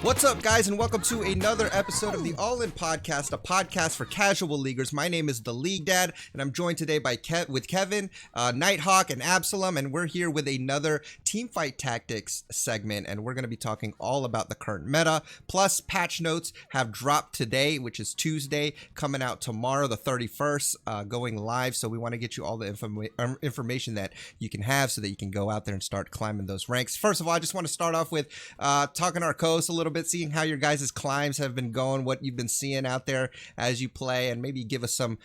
What's up, guys, and welcome to another episode of the All In Podcast, a podcast for casual leaguers. My name is the League Dad, and I'm joined today by Kevin, Nighthawk, and Absalom, and we're here with another TeamFight Tactics segment, and we're going to be talking all about the current meta. Plus, patch notes have dropped today, which is Tuesday, coming out tomorrow, the 31st, going live. So we want to get you all the information that you can have so that you can go out there and start climbing those ranks. First of all, I just want to start off with talking to our co-hosts a little bit, seeing how your guys' climbs have been going, what you've been seeing out there as you play, and maybe give us some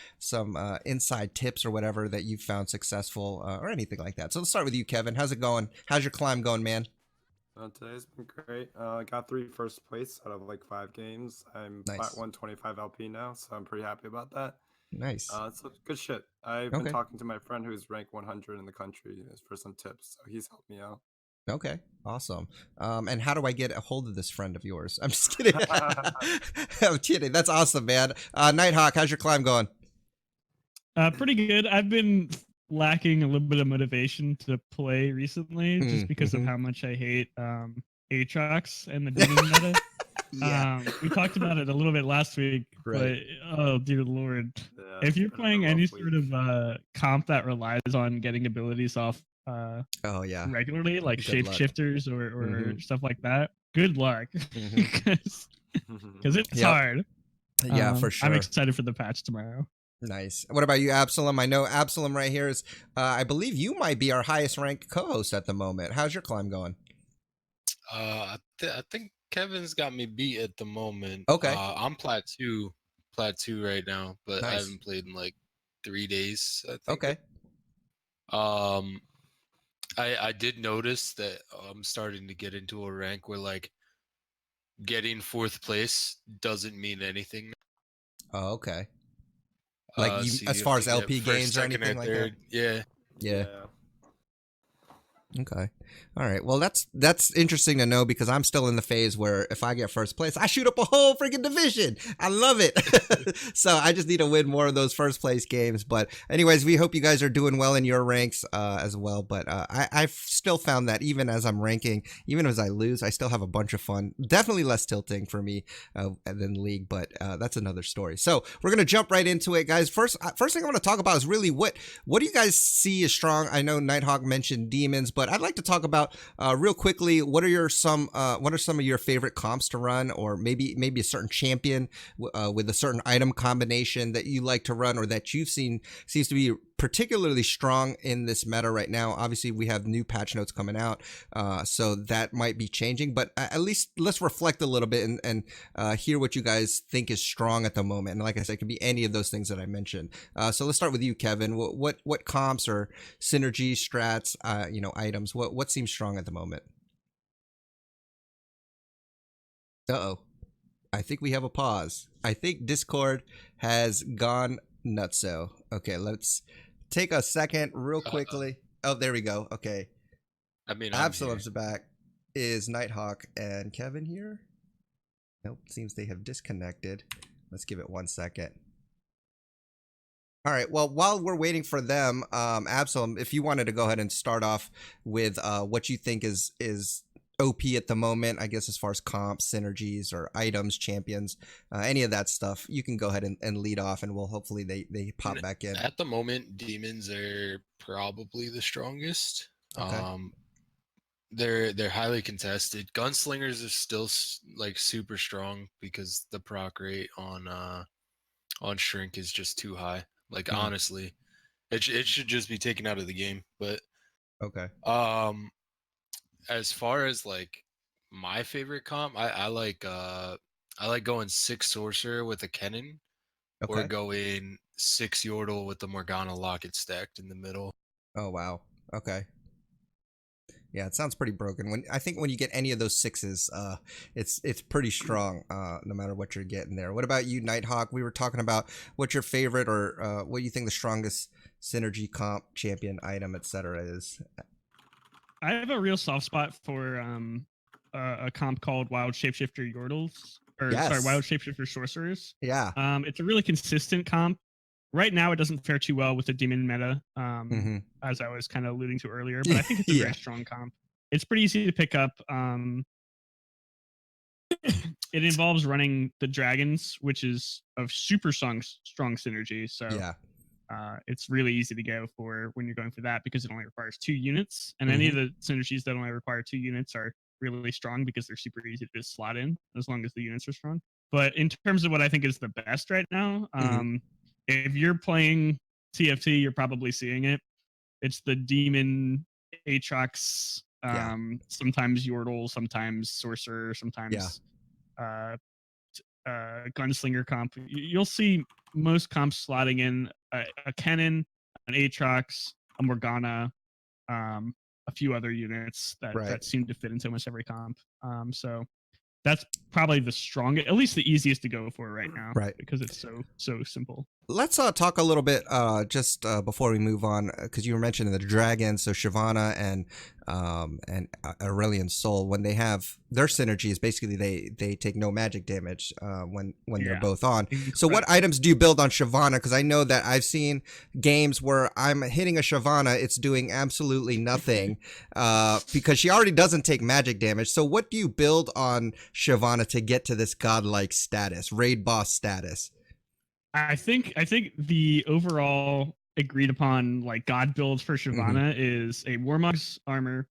inside tips or whatever that you've found successful or anything like that. So let's start with you, Kevin. How's it going? How's your climb going, man? Today's been great. I got 3 first place out of like 5 games. I'm Nice. at 125 LP now, so I'm pretty happy about that. Nice. It's good shit. I've been talking to my friend who's ranked 100 in the country for some tips, so he's helped me out. Okay, awesome. And how do I get a hold of this friend of yours? I'm just kidding. I'm kidding. That's awesome, man. Nighthawk, how's your climb going? Pretty good. I've been lacking a little bit of motivation to play recently, just because of how much I hate Aatrox and the demon meta. Yeah. We talked about it a little bit last week, Right. But oh dear lord, if you're playing any sort of comp that relies on getting abilities off regularly, like shapeshifters or stuff like that, good luck, because it's hard. Yeah, for sure. I'm excited for the patch tomorrow. Nice. What about you, Absalom? I know Absalom right here is, I believe you might be our highest ranked co-host at the moment. How's your climb going? I think Kevin's got me beat at the moment. Okay. I'm plateau right now, but Nice. I haven't played in like 3 days, I think. Okay. I did notice that I'm starting to get into a rank where like getting 4th place doesn't mean anything. Oh, okay. Like So as far as LP gains or anything like that? Yeah. Okay. All right. Well, that's interesting to know, because I'm still in the phase where if I get first place, I shoot up a whole freaking division. I love it. So I just need to win more of those first place games. But anyways, we hope you guys are doing well in your ranks as well. But I've still found that even as I'm ranking, even as I lose, I still have a bunch of fun. Definitely less tilting for me than League, but that's another story. So we're going to jump right into it, guys. First thing I want to talk about is really what do you guys see as strong? I know Nighthawk mentioned demons, but I'd like to talk about real quickly, what are some of your favorite comps to run, or maybe a certain champion with a certain item combination that you like to run, or that you've seen seems to be particularly strong in this meta right now. Obviously, we have new patch notes coming out, so that might be changing, but at least let's reflect a little bit and hear what you guys think is strong at the moment. And like I said, it can be any of those things that I mentioned. So let's start with you, Kevin. What comps or synergy strats, items, what seems strong at the moment? Uh-oh. I think we have a pause. I think Discord has gone nutso. Okay, let's take a second real quickly. Oh, there we go. Okay. I mean, Absalom's back. Is Nighthawk and Kevin here? Nope, seems they have disconnected. Let's give it 1 second. All right, well, while we're waiting for them, Absalom, if you wanted to go ahead and start off with what you think is OP at the moment, I guess, as far as comps, synergies, or items, champions, any of that stuff, you can go ahead and lead off, and we'll hopefully they pop back in. At the moment, demons are probably the strongest. Okay. They're highly contested. Gunslingers are still like super strong because the proc rate on shrink is just too high. Like honestly, it should just be taken out of the game. But okay. As far as like my favorite comp, I like going 6 sorcerer with a cannon, or going 6 yordle with the Morgana locket stacked in the middle. Oh wow. Okay. Yeah, it sounds pretty broken. I think when you get any of those 6s, it's pretty strong, no matter what you're getting there. What about you, Nighthawk? We were talking about what's your favorite, or what you think the strongest synergy comp, champion, item, etc. is. I have a real soft spot for a comp called Wild Shapeshifter Yordles, or sorry, Wild Shapeshifter Sorcerers. Yeah. It's a really consistent comp right now it doesn't fare too well with the demon meta, as I was kind of alluding to earlier. But I think it's a very strong comp. It's pretty easy to pick up. It involves running the dragons, which is of super strong synergy. So it's really easy to go for when you're going for that because it only requires 2 units, and any of the synergies that only require 2 units are really strong because they're super easy to just slot in as long as the units are strong. But in terms of what I think is the best right now, if you're playing TFT, you're probably seeing it. It's the demon Aatrox, sometimes Yordle, sometimes Sorcerer, sometimes Gunslinger comp. You'll see most comps slotting in a Kennen, an Aatrox, a Morgana, a few other units that seem to fit into almost every comp. So that's probably the strongest, at least the easiest to go for right now, because it's so simple. Let's talk a little bit just before we move on, because you were mentioning the dragons, so Shyvana and Aurelion Sol, when they have their synergies, basically they take no magic damage when they're both on. So what items do you build on Shyvana? Because I know that I've seen games where I'm hitting a Shyvana, it's doing absolutely nothing because she already doesn't take magic damage. So what do you build on Shyvana to get to this godlike status, raid boss status? I think the overall agreed upon like god build for Shyvana is a Warmog's armor,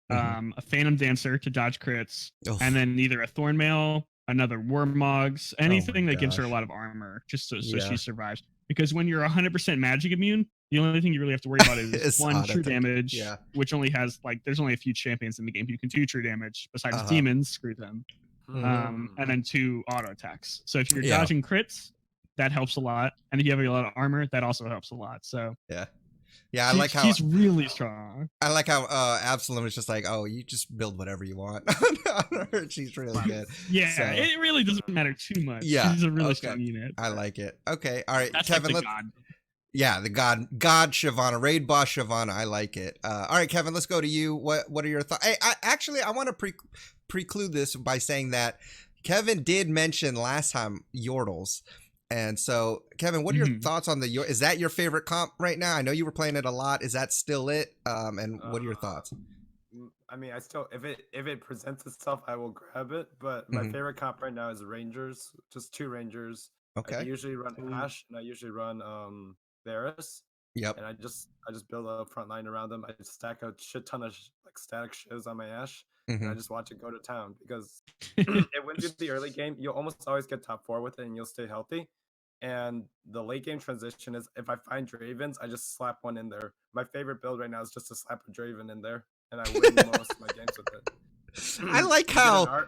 a Phantom Dancer to dodge crits, and then either a Thornmail, another Warmog's, anything that gives her a lot of armor, just so she survives. Because when you're 100% magic immune, the only thing you really have to worry about is one true damage, which only has there's only a few champions in the game who can do true damage besides demons. Screw them. And then 2 auto attacks. So if you're dodging crits, that helps a lot, and if you have a lot of armor, that also helps a lot. So I like how she's really strong. I like how Absalom is just like, oh, you just build whatever you want. She's really good. Yeah, so it really doesn't matter too much. She's a really strong unit. I like it. Okay, all right, that's Kevin. Like the god. Yeah, the god Shyvana, raid boss Shyvana. I like it. All right, Kevin, let's go to you. What are your thoughts? Hey, I want to preclude this by saying that Kevin did mention last time Yordles. And so, Kevin, what are your thoughts on is that your favorite comp right now? I know you were playing it a lot. Is that still it? And what are your thoughts? I mean, I still, if it presents itself, I will grab it. But my favorite comp right now is Rangers, just 2 Rangers. Okay. I usually run Ash, and I usually run Varus. Yep. And I just build a front line around them. I just stack a shit ton of static shiz on my Ash. And I just watch it go to town because it wins you the early game. You'll almost always get top 4 with it, and you'll stay healthy. And the late game transition is if I find Dravens, I just slap one in there. My favorite build right now is just to slap a Draven in there, and I win most of my games with it. I like how.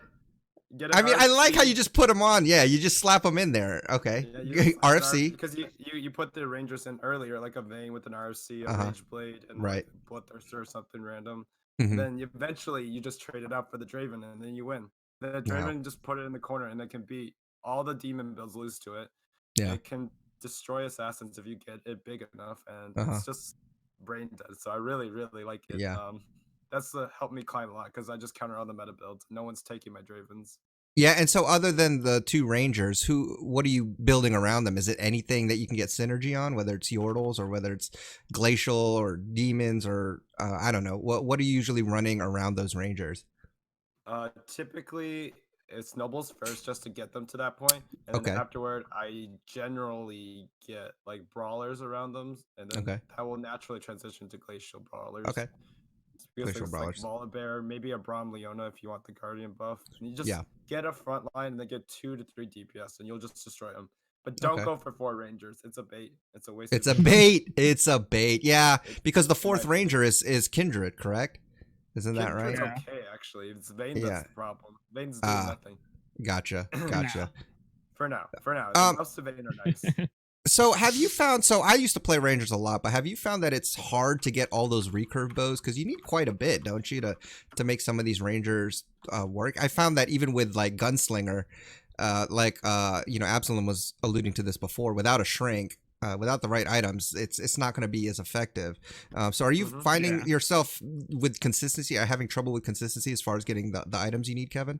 I like how you just put them on. Yeah, you just slap them in there. Okay. Yeah, RFC. Because you put the Rangers in earlier, like a Vayne with an RFC, a Rage Blade, and like Bloodthirster or something random. Then eventually you just trade it out for the Draven, and then you win. The Draven just put it in the corner, and it can beat all the demon builds lose to it. Yeah. It can destroy assassins if you get it big enough, and it's just brain dead. So I really, really like it. Yeah. That's helped me climb a lot because I just counter all the meta builds. No one's taking my Dravens. Yeah, and so other than the 2 Rangers, what are you building around them? Is it anything that you can get synergy on, whether it's Yordles or whether it's Glacial or Demons or I don't know. What are you usually running around those Rangers? Typically, it's Nobles first just to get them to that point, and then afterward, I generally get like Brawlers around them, and then that will naturally transition to Glacial Brawlers. Okay. Glacial Brawlers. Like Volibear, maybe a Braum Leona if you want the Guardian buff. And you just get a front line and then get 2 to 3 DPS, and you'll just destroy them. But don't go for 4 Rangers. It's a bait. It's a waste. It's a bait. It's a bait. Yeah, because the 4th Ranger is Kindred, correct? Isn't that right? It's okay, actually. It's Vayne that's the problem. Vayne's doing nothing. Gotcha. For now. Most of Vayne are nice. So have you found, so I used to play Rangers a lot, but have you found that it's hard to get all those recurve bows? Because you need quite a bit, don't you, to make some of these Rangers work? I found that even with like Gunslinger, Absalom was alluding to this before, without a shrink, without the right items, it's not going to be as effective. So are you finding yourself with consistency, or having trouble with consistency as far as getting the items you need, Kevin?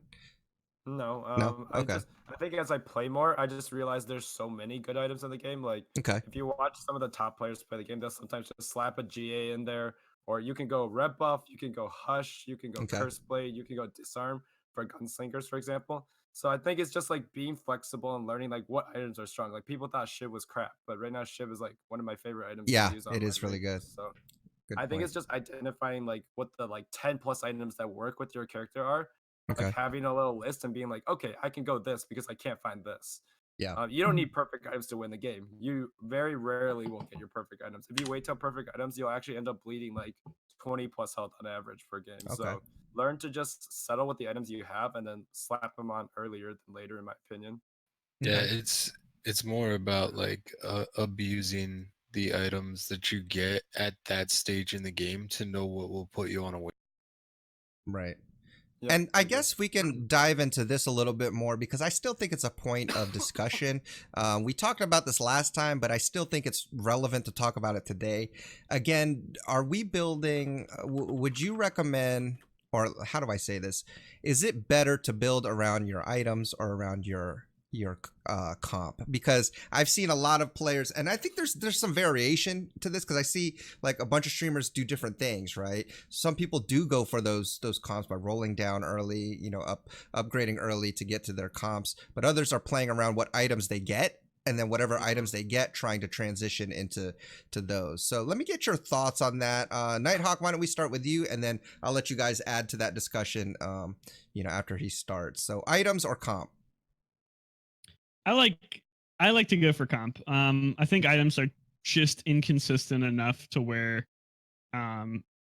No, No. Okay. I think as I play more, I just realize there's so many good items in the game. Like, Okay. if you watch some of the top players play the game, they'll sometimes just slap a GA in there, or you can go red buff, you can go hush, you can go Okay. curse blade, you can go disarm for gunslingers, for example. So I think it's just like being flexible and learning like what items are strong. Like people thought Shiv was crap, but right now Shiv is like one of my favorite items to Yeah, use it online is really right now. good. So Good I think point. it's just identifying like what the like 10 plus items that work with your character are, like Okay. having a little list and being like, okay, I can go this because I can't find this. Yeah. You don't need perfect items to win the game. You very rarely will get your perfect items. If you wait till perfect items, you'll actually end up bleeding like 20 plus health on average per game. Okay. So learn to just settle with the items you have and then slap them on earlier than later, in my opinion. Yeah, Okay. it's more about like abusing the items that you get at that stage in the game to know what will put you on a win. Right. Yeah, And I guess we can dive into this a little bit more because I still think it's a point of discussion. We talked about this last time, but I still think it's relevant to talk about it today. Again, are we building, would you recommend, or how do I say this? Is it better to build around your items or around your comp? Because I've seen a lot of players, and I think there's some variation to this because I see like a bunch of streamers do different things, right? Some people do go for those comps by rolling down early, upgrading early to get to their comps, but others are playing around what items they get, and then whatever items they get, trying to transition into those. So let me get your thoughts on that. Nighthawk, why don't we start with you, and then I'll let you guys add to that discussion after he starts. So items or comp? I like to go for comp. I think items are just inconsistent enough to where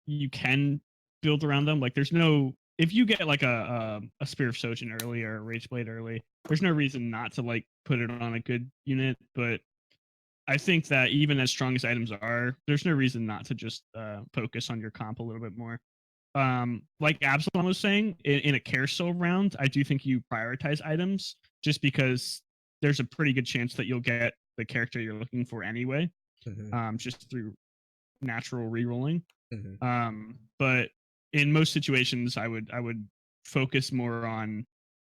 you can build around them. Like there's no, if you get like a Spear of Sojin early or a Rage Blade early, there's no reason not to like put it on a good unit. But I think that even as strong as items are, there's no reason not to just focus on your comp a little bit more. Like Absalom was saying, in a carousel round, I do think you prioritize items just because there's a pretty good chance that you'll get the character you're looking for anyway, just through natural rerolling. But in most situations, I would focus more on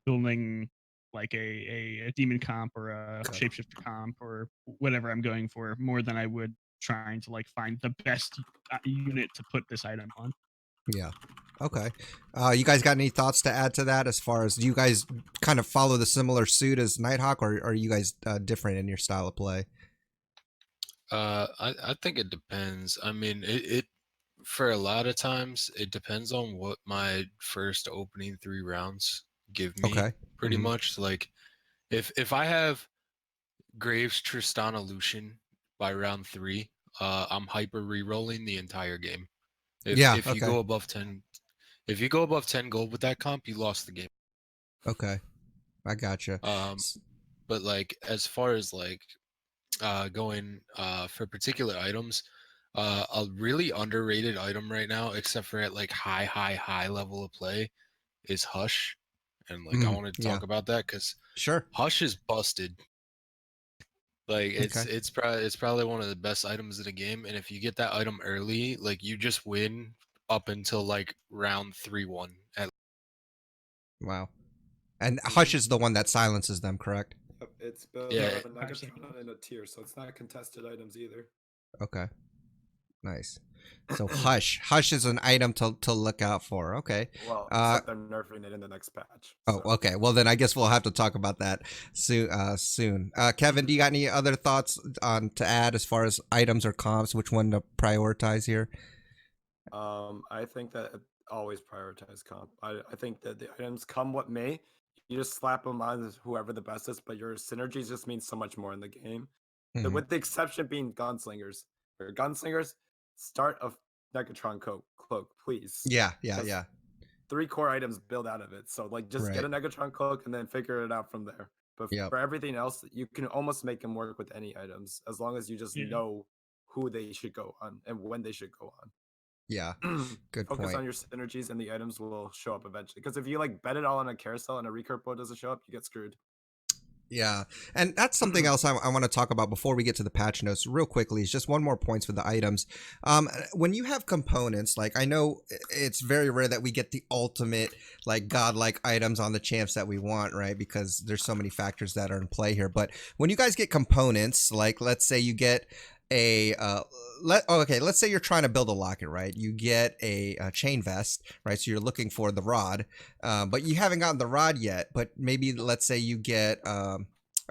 building like a demon comp or a shapeshifter comp or whatever I'm going for more than I would trying to like find the best unit to put this item on. Yeah. Okay. You guys got any thoughts to add to that? As far as, do you guys kind of follow the similar suit as Nighthawk, or are you guys different in your style of play? I think it depends. I mean, it for a lot of times it depends on what my first opening 3 rounds give me. Okay. Pretty much like if I have Graves Tristana Lucian by round 3, I'm hyper re-rolling the entire game. If you go above 10, if you go above 10 gold with that comp, you lost the game. Okay, I gotcha. But like as far as like going for particular items, a really underrated item right now, except for at like high level of play, is Hush. And like I want to talk about that because Hush is busted. Like it's probably one of the best items in the game, and if you get that item early, like you just win up until like round 3-1. Wow. And Hush is the one that silences them, correct? It's built out of a Negatron and a tier, so it's not contested items either. Okay. Nice. So Hush is an item to look out for. Okay. Well, except they're nerfing it in the next patch. So. Oh, okay. Well, then I guess we'll have to talk about that soon. Kevin, do you got any other thoughts on to add as far as items or comps? Which one to prioritize here? I think that always prioritize comp. I think that the items come what may. You just slap them on whoever the best is, but your synergies just mean so much more in the game. With the exception being gunslingers. For gunslingers, start a Negatron cloak, please. Yeah. 3 core items build out of it. So like just get a Negatron cloak and then figure it out from there. But for everything else, you can almost make them work with any items as long as you just know who they should go on and when they should go on. Yeah, good Focus point. on your synergies and the items will show up eventually. Because if you like bet it all on a carousel and a recurve bow doesn't show up, you get screwed. Yeah, and that's something else I want to talk about before we get to the patch notes real quickly. Is just one more points for the items. When you have components, like I know it's very rare that we get the ultimate like godlike items on the champs that we want, right? Because there's so many factors that are in play here. But when you guys get components, like let's say you get a let's say you're trying to build a locket, right? You get a chain vest, right? So you're looking for the rod, but you haven't gotten the rod yet. But maybe let's say you get a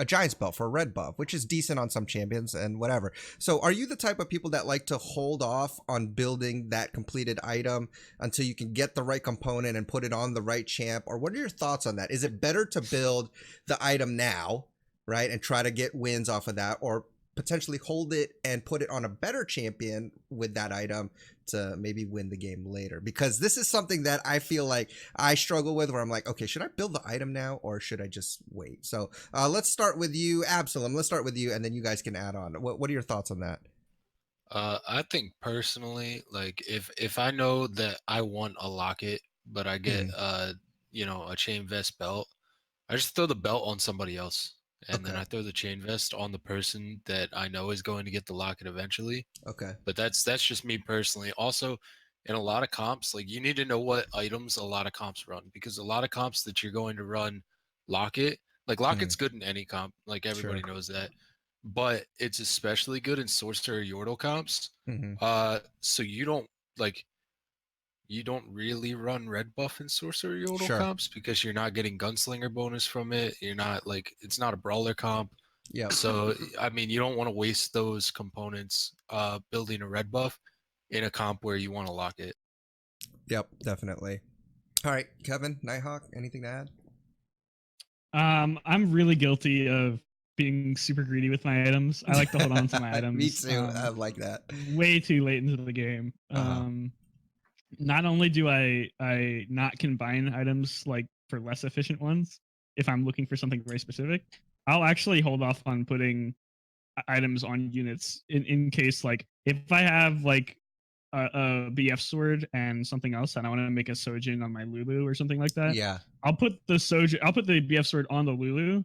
giant's belt for a red buff, which is decent on some champions and whatever. So are you the type of people that like to hold off on building that completed item until you can get the right component and put it on the right champ? Or what are your thoughts on that? Is it better to build the item now, right, and try to get wins off of that, or potentially hold it and put it on a better champion with that item to maybe win the game later? Because this is something that I feel like I struggle with, where I'm like, okay, should I build the item now or should I just wait? So let's start with you, Absalom. Let's start with you, and then you guys can add on. What are your thoughts on that? I think personally, like if I know that I want a locket, but I get you know, a chain vest belt, I just throw the belt on somebody else. And then I throw the chain vest on the person that I know is going to get the locket eventually. Okay. But that's just me personally. Also, in a lot of comps, like you need to know what items a lot of comps run, because a lot of comps that you're going to run locket, like locket's good in any comp, like everybody knows that. But it's especially good in sorcerer yordle comps. So you don't really run red buff in sorcerer yordle comps because you're not getting gunslinger bonus from it. You're not like, it's not a brawler comp. Yeah. So I mean, you don't want to waste those components building a red buff in a comp where you want to lock it. Yep, definitely. All right, Kevin, Nighthawk, anything to add? I'm really guilty of being super greedy with my items. I like to hold on to my items. Me too. I like that. Way too late into the game. Not only do I not combine items like for less efficient ones if I'm looking for something very specific, I'll actually hold off on putting items on units in case, like if I have like a BF sword and something else and I want to make a Sojin on my Lulu or something like that. Yeah. I'll put the BF sword on the Lulu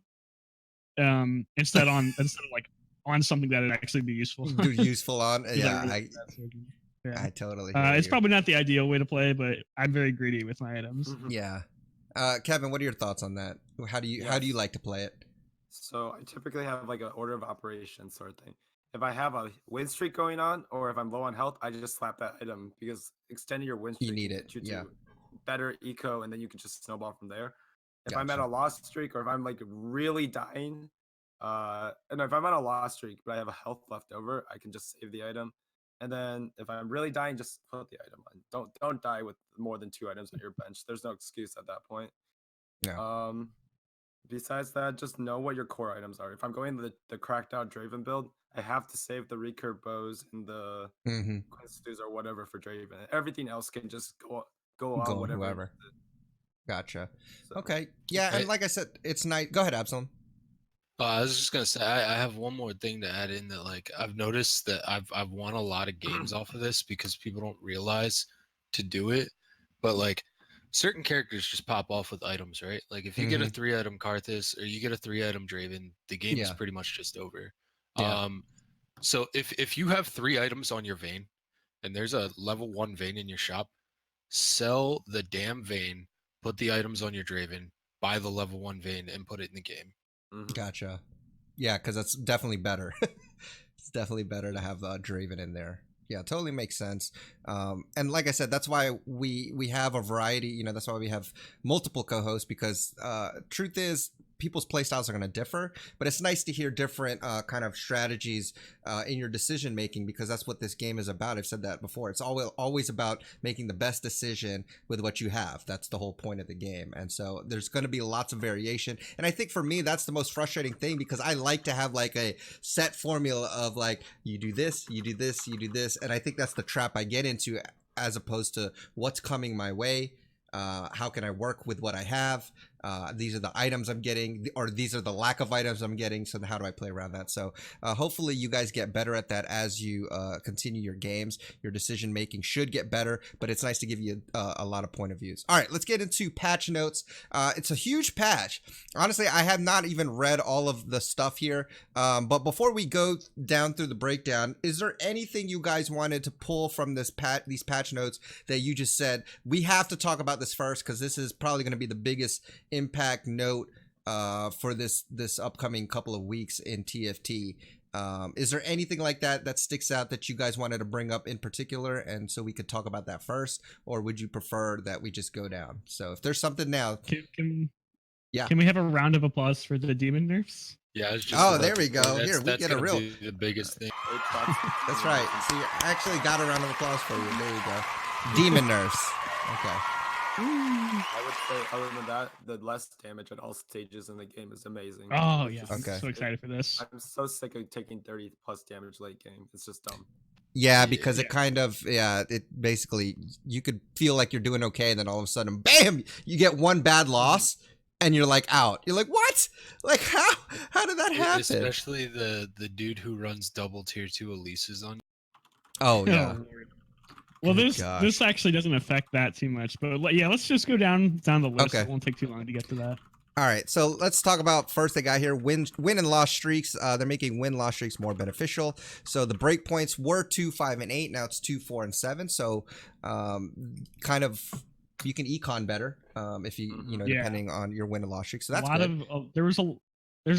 instead of like on something that would actually be useful. Useful on. Yeah. I totally hear it's you. probably not the ideal way to play, but I'm very greedy with my items. Yeah. Kevin, what are your thoughts on that? How do you like to play it? So I typically have like an order of operations sort of thing. If I have a win streak going on, or if I'm low on health, I just slap that item, because extending your win streak, you need it. to better eco, and then you can just snowball from there. If I'm at a loss streak, or if I'm like really dying, and if I'm on a loss streak but I have a health left over, I can just save the item. And then if I'm really dying, just put the item on. Don't die with more than 2 items on your bench. There's no excuse at that point. Yeah. Besides that, just know what your core items are. If I'm going the cracked out Draven build, I have to save the recurve bows and the Quinstews or whatever for Draven. Everything else can just go on whatever. Whoever. Gotcha. So, okay. Yeah, and like I said, it's nice. Go ahead, Absalom. I was just gonna say, I have one more thing to add in, that like I've noticed that I've won a lot of games off of this because people don't realize to do it, but like certain characters just pop off with items, right? Like if you get a 3-item Karthus or you get a 3-item Draven, the game is pretty much just over. Yeah. So if you have 3 items on your vein and there's a level 1 vein in your shop, sell the damn vein, put the items on your Draven, buy the level 1 vein, and put it in the game. Gotcha. Yeah, because that's definitely better. It's definitely better to have Draven in there. Yeah, totally makes sense. And like I said, that's why we have a variety. You know, that's why we have multiple co-hosts, because truth is, people's playstyles are going to differ, but it's nice to hear different kind of strategies in your decision making, because that's what this game is about. I've said that before. It's always about making the best decision with what you have. That's the whole point of the game. And so there's going to be lots of variation. And I think for me, that's the most frustrating thing, because I like to have like a set formula of like, you do this, you do this, you do this. And I think that's the trap I get into, as opposed to what's coming my way. How can I work with what I have? these are the items I'm getting, or these are the lack of items I'm getting. So how do I play around that? So hopefully you guys get better at that as you continue your games. Your decision making should get better, but it's nice to give you a lot of point of views. All right, let's get into patch notes. It's a huge patch. Honestly, I have not even read all of the stuff here, but before we go down through the breakdown, is there anything you guys wanted to pull from these patch notes that you just said, we have to talk about this first because this is probably going to be the biggest impact note for this upcoming couple of weeks in TFT? Is there anything like that sticks out that you guys wanted to bring up in particular, and so we could talk about that first, or would you prefer that we just go down? So if there's something now, can we have a round of applause for the demon nerfs? Yeah, it's just there we go. Here we get a real the biggest thing. That's right. So you actually got a round of applause for you. There you go. Demon nerfs. Okay. I would say, other than that, the less damage at all stages in the game is amazing. Oh yeah, I'm so excited for this. I'm so sick of taking 30 plus damage late game. It's just dumb. Yeah, because it kind of, it basically, you could feel like you're doing okay, and then all of a sudden, bam, you get one bad loss, and you're like out. You're like, what? Like, how did that happen? Especially the dude who runs double tier 2 Elises on. Oh yeah. Well, this actually doesn't affect that too much, but yeah, let's just go down the list. Okay. It won't take too long to get to that. All right, so let's talk about first they got here win and loss streaks. They're making win-loss streaks more beneficial. So the breakpoints were 2, 5, and 8. Now it's 2, 4, and 7. So kind of you can econ better if you depending on your win and loss streak. So that's good. There's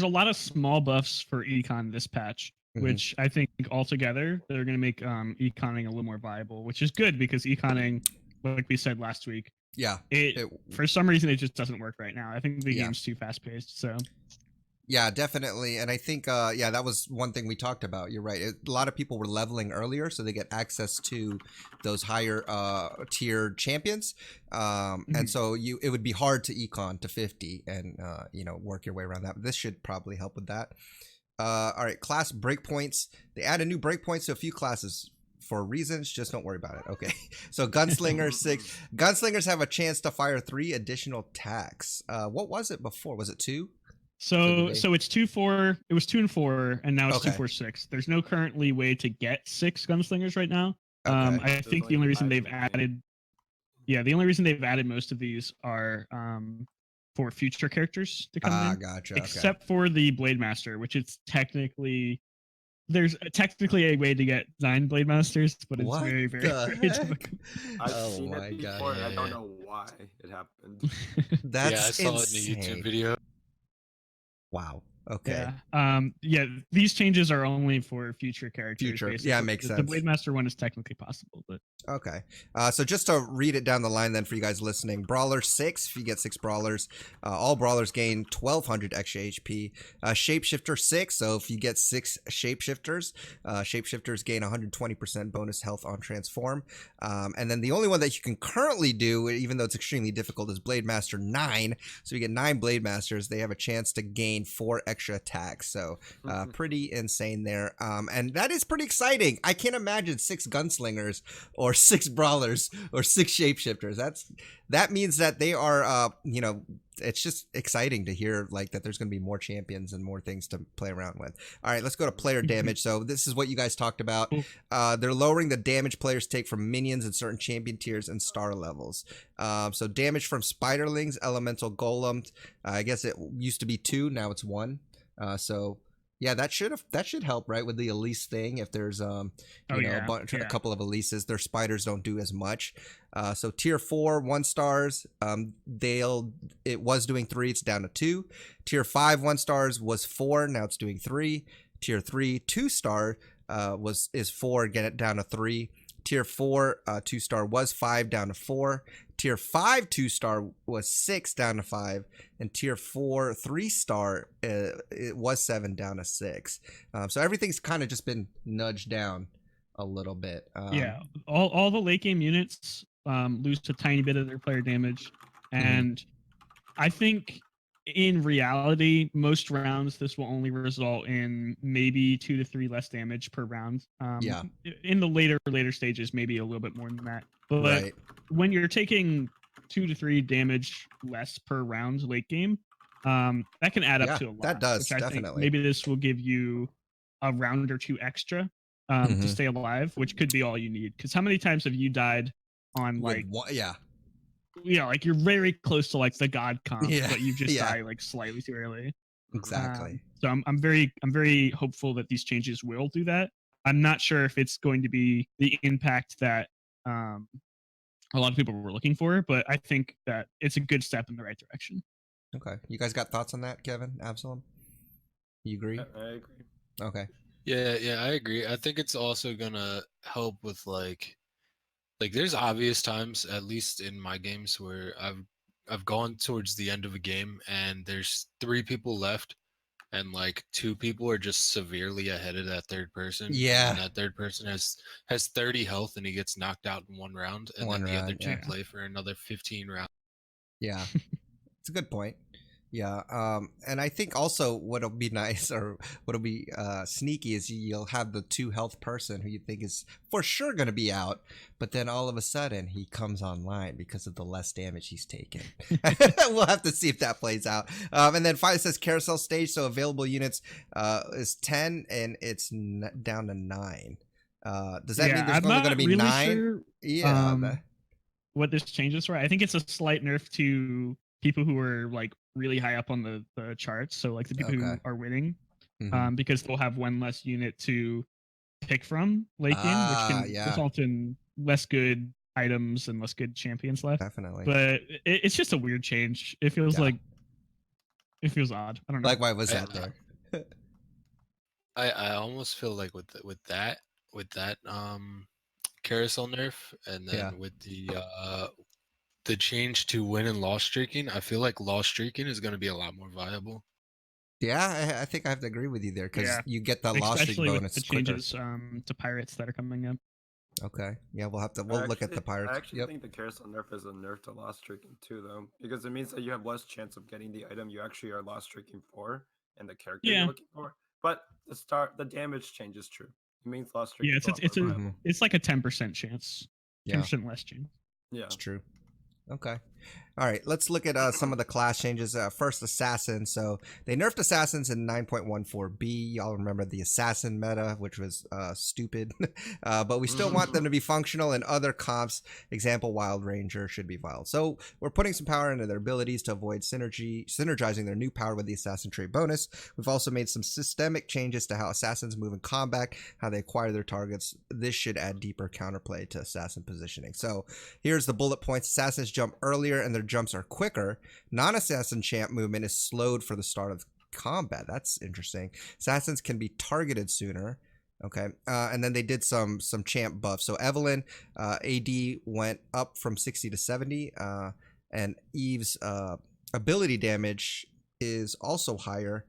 a lot of small buffs for econ this patch. Which I think altogether they're going to make econing a little more viable, which is good because econing, like we said last week, for some reason it just doesn't work right now. I think the game's too fast paced. So yeah, definitely, and I think that was one thing we talked about. You're right. A lot of people were leveling earlier, so they get access to those higher tier champions, and so it would be hard to econ to 50 and work your way around that. But this should probably help with that. All right, class breakpoints. They added new breakpoints to a few classes for reasons. Just don't worry about it. Okay. So Gunslingers 6. Gunslingers have a chance to fire 3 additional attacks. What was it before? Was it 2? So it's 2, 4. It was 2 and 4, and now it's 2, 4, 6. There's no currently way to get 6 Gunslingers right now. I think the only reason they've added, most of these are for future characters to come in. Gotcha. Except for the Blade Master, which it's technically there's technically a way to get 9 Blade Masters, but it's very, very difficult. I've seen it before, and I don't know why it happened. That's I saw it in a YouTube video. Wow. Okay. Yeah. These changes are only for future characters. Basically. Yeah, it makes sense. The Blade Master one is technically possible, but okay. So just to read it down the line then for you guys listening, Brawler 6, if you get 6 Brawlers, all Brawlers gain 1200 extra HP. Shapeshifter 6, so if you get 6 Shapeshifters, Shapeshifters gain 120% bonus health on transform. And then the only one that you can currently do, even though it's extremely difficult, is Blade Master 9. So you get 9 Blade Masters, they have a chance to gain 4 extra attacks. So pretty insane there. And that is pretty exciting. I can't imagine 6 Gunslingers or 6 Brawlers or 6 Shapeshifters. That means that they are it's just exciting to hear like that there's going to be more champions and more things to play around with. All right, let's go to player damage. So this is what you guys talked about. They're lowering the damage players take from minions in certain champion tiers and star levels. So damage from spiderlings, elemental golems. I guess it used to be 2, now it's 1. So yeah, that should help, right, with the Elise thing. If there's a couple of Elises, their spiders don't do as much. So tier 4 1 stars, it was doing 3, it's down to 2. Tier 5 1 stars was 4, now it's doing 3. Tier 3 2 star is 4, get it down to 3. Tier 4 2 star was 5, down to 4. Tier 5 2 star was 6, down to 5, and Tier 4 3 star it was 7, down to 6. So everything's kind of just been nudged down a little bit. All the late game units lose a tiny bit of their player damage, and I think in reality, most rounds this will only result in maybe 2 to 3 less damage per round. In the later stages, maybe a little bit more than that. But when you're taking 2 to 3 damage less per round late game, that can add up to a lot. That does, which I definitely. think maybe this will give you a round or two extra to stay alive, which could be all you need. Because how many times have you died on like like you're very close to like the god comp, but you just die like slightly too early. Exactly. So I'm very hopeful that these changes will do that. I'm not sure if it's going to be the impact that a lot of people were looking for, but I think that it's a good step in the right direction. Okay. You guys got thoughts on that, Kevin? Absalom? You agree? I agree. Okay. Yeah, I agree. I think it's also gonna help with like there's obvious times, at least in my games, where I've gone towards the end of a game and there's 3 people left and like 2 people are just severely ahead of that third person. Yeah. And that third person has 30 health and he gets knocked out in 1 round, and then the other 2 play for another 15 rounds. Yeah. It's a good point. Yeah, and I think also what'll be nice or what'll be sneaky is you'll have the 2 health person who you think is for sure going to be out, but then all of a sudden he comes online because of the less damage he's taken. We'll have to see if that plays out. And then 5 says carousel stage, so available units is 10 and it's down to 9. Does that mean there's only going to be really 9? Sure, what this changes for? I think it's a slight nerf to people who are like really high up on the charts, so like the people who are winning, because they'll have 1 less unit to pick from late game, which can result in less good items and less good champions left. Definitely. But it's just a weird change. It feels like it feels odd. I don't know. Like, why was that there? I almost feel like with that carousel nerf, and then with the change to win and loss streaking, I feel like loss streaking is going to be a lot more viable. Yeah, I think I have to agree with you there, because you get the loss streak bonus. With the changes to pirates that are coming up. Okay. Yeah, we'll look at the pirates. I actually think the carousel nerf is a nerf to loss streaking too, though, because it means that you have less chance of getting the item you actually are loss streaking for and the character you're looking for. But the damage change is true. It means loss streaking. Yeah, it's like a 10% chance. 10% less chance. Yeah, it's true. Okay. All right, let's look at some of the class changes. First, Assassin. So they nerfed Assassins in 9.14b. Y'all remember the Assassin meta, which was stupid. But we still want them to be functional, and other comps, example Wild Ranger, should be viable. So we're putting some power into their abilities to avoid synergizing their new power with the Assassin trait bonus. We've also made some systemic changes to how Assassins move in combat, how they acquire their targets. This should add deeper counterplay to Assassin positioning. So here's the bullet points. Assassins jump earlier and their jumps are quicker. Non-assassin champ movement is slowed for the start of combat. That's interesting. Assassins can be targeted sooner. Okay, and then they did some champ buffs. So Evelyn AD went up from 60 to 70, and Eve's ability damage is also higher.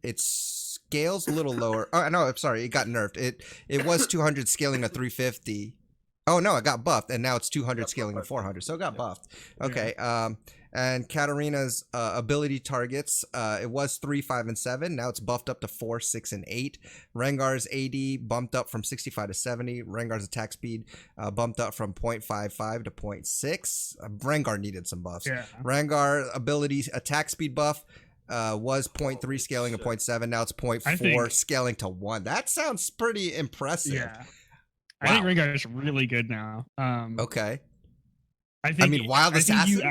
It scales a little lower. Oh no, I'm sorry, it got nerfed. It was 200 scaling to 350. Oh no, it got buffed, and now it's 200 scaling to 400, so it got buffed. Okay, and Katarina's ability targets, it was 3, 5, and 7. Now it's buffed up to 4, 6, and 8. Rengar's AD bumped up from 65 to 70. Rengar's attack speed bumped up from 0.55 to 0.6. Rengar needed some buffs. Rengar ability attack speed buff was 0.3 scaling to 0.7. Now it's 0.4 scaling to 1. That sounds pretty impressive. Yeah. Wow. I think Rengar is really good now. Okay. I mean, Wild Assassin?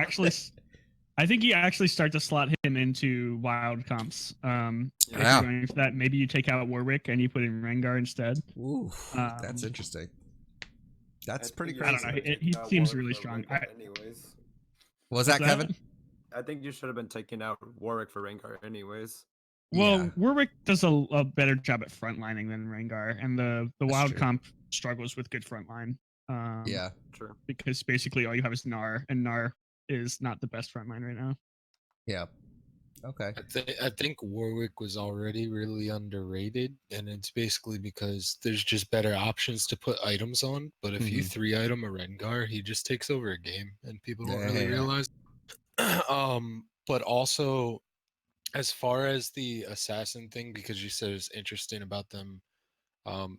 I think you actually start to slot him into wild comps. If you're going for that, maybe you take out Warwick and you put in Rengar instead. Ooh, that's interesting. That's pretty crazy. I don't know. He seems really strong. Anyways. Was that Kevin? I think you should have been taking out Warwick for Rengar anyways. Well, Warwick does a better job at frontlining than Rengar, and the wild comp struggles with good frontline. True. Because basically all you have is Gnar, and Gnar is not the best frontline right now. Yeah. Okay. I think Warwick was already really underrated, and it's basically because there's just better options to put items on. But if you 3-item a Rengar, he just takes over a game, and people don't really realize. But also, as far as the assassin thing, because you said it's interesting about them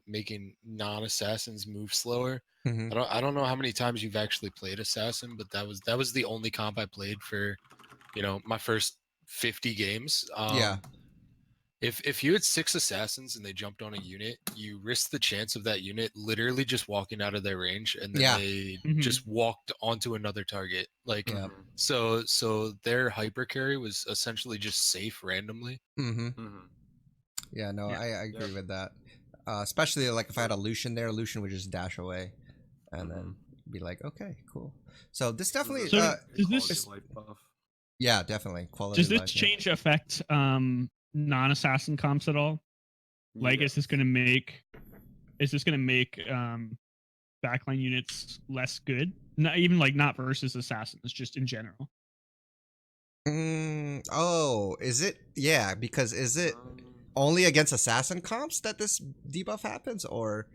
making non-assassins move slower. Mm-hmm. I don't know how many times you've actually played assassin, but that was the only comp I played for, my first 50 games. Yeah. If you had 6 assassins and they jumped on a unit, you risk the chance of that unit literally just walking out of their range, and then Yeah. they Mhm. just walked onto another target. Like, Yeah. so their hyper carry was essentially just safe randomly. Mm-hmm. Mhm. Yeah, no, Yeah. I agree Yep. with that. Especially like if I had a Lucian there, Lucian would just dash away and then be like, okay, cool. So this definitely, So does quality this- of life buff. yeah, definitely quality. Does of this life, yeah. change affect non-assassin comps at all? Like, is this Yes. going to make backline units less good? Not even like not versus assassins, just in general. Oh, is it? Yeah, because is it only against assassin comps that this debuff happens, or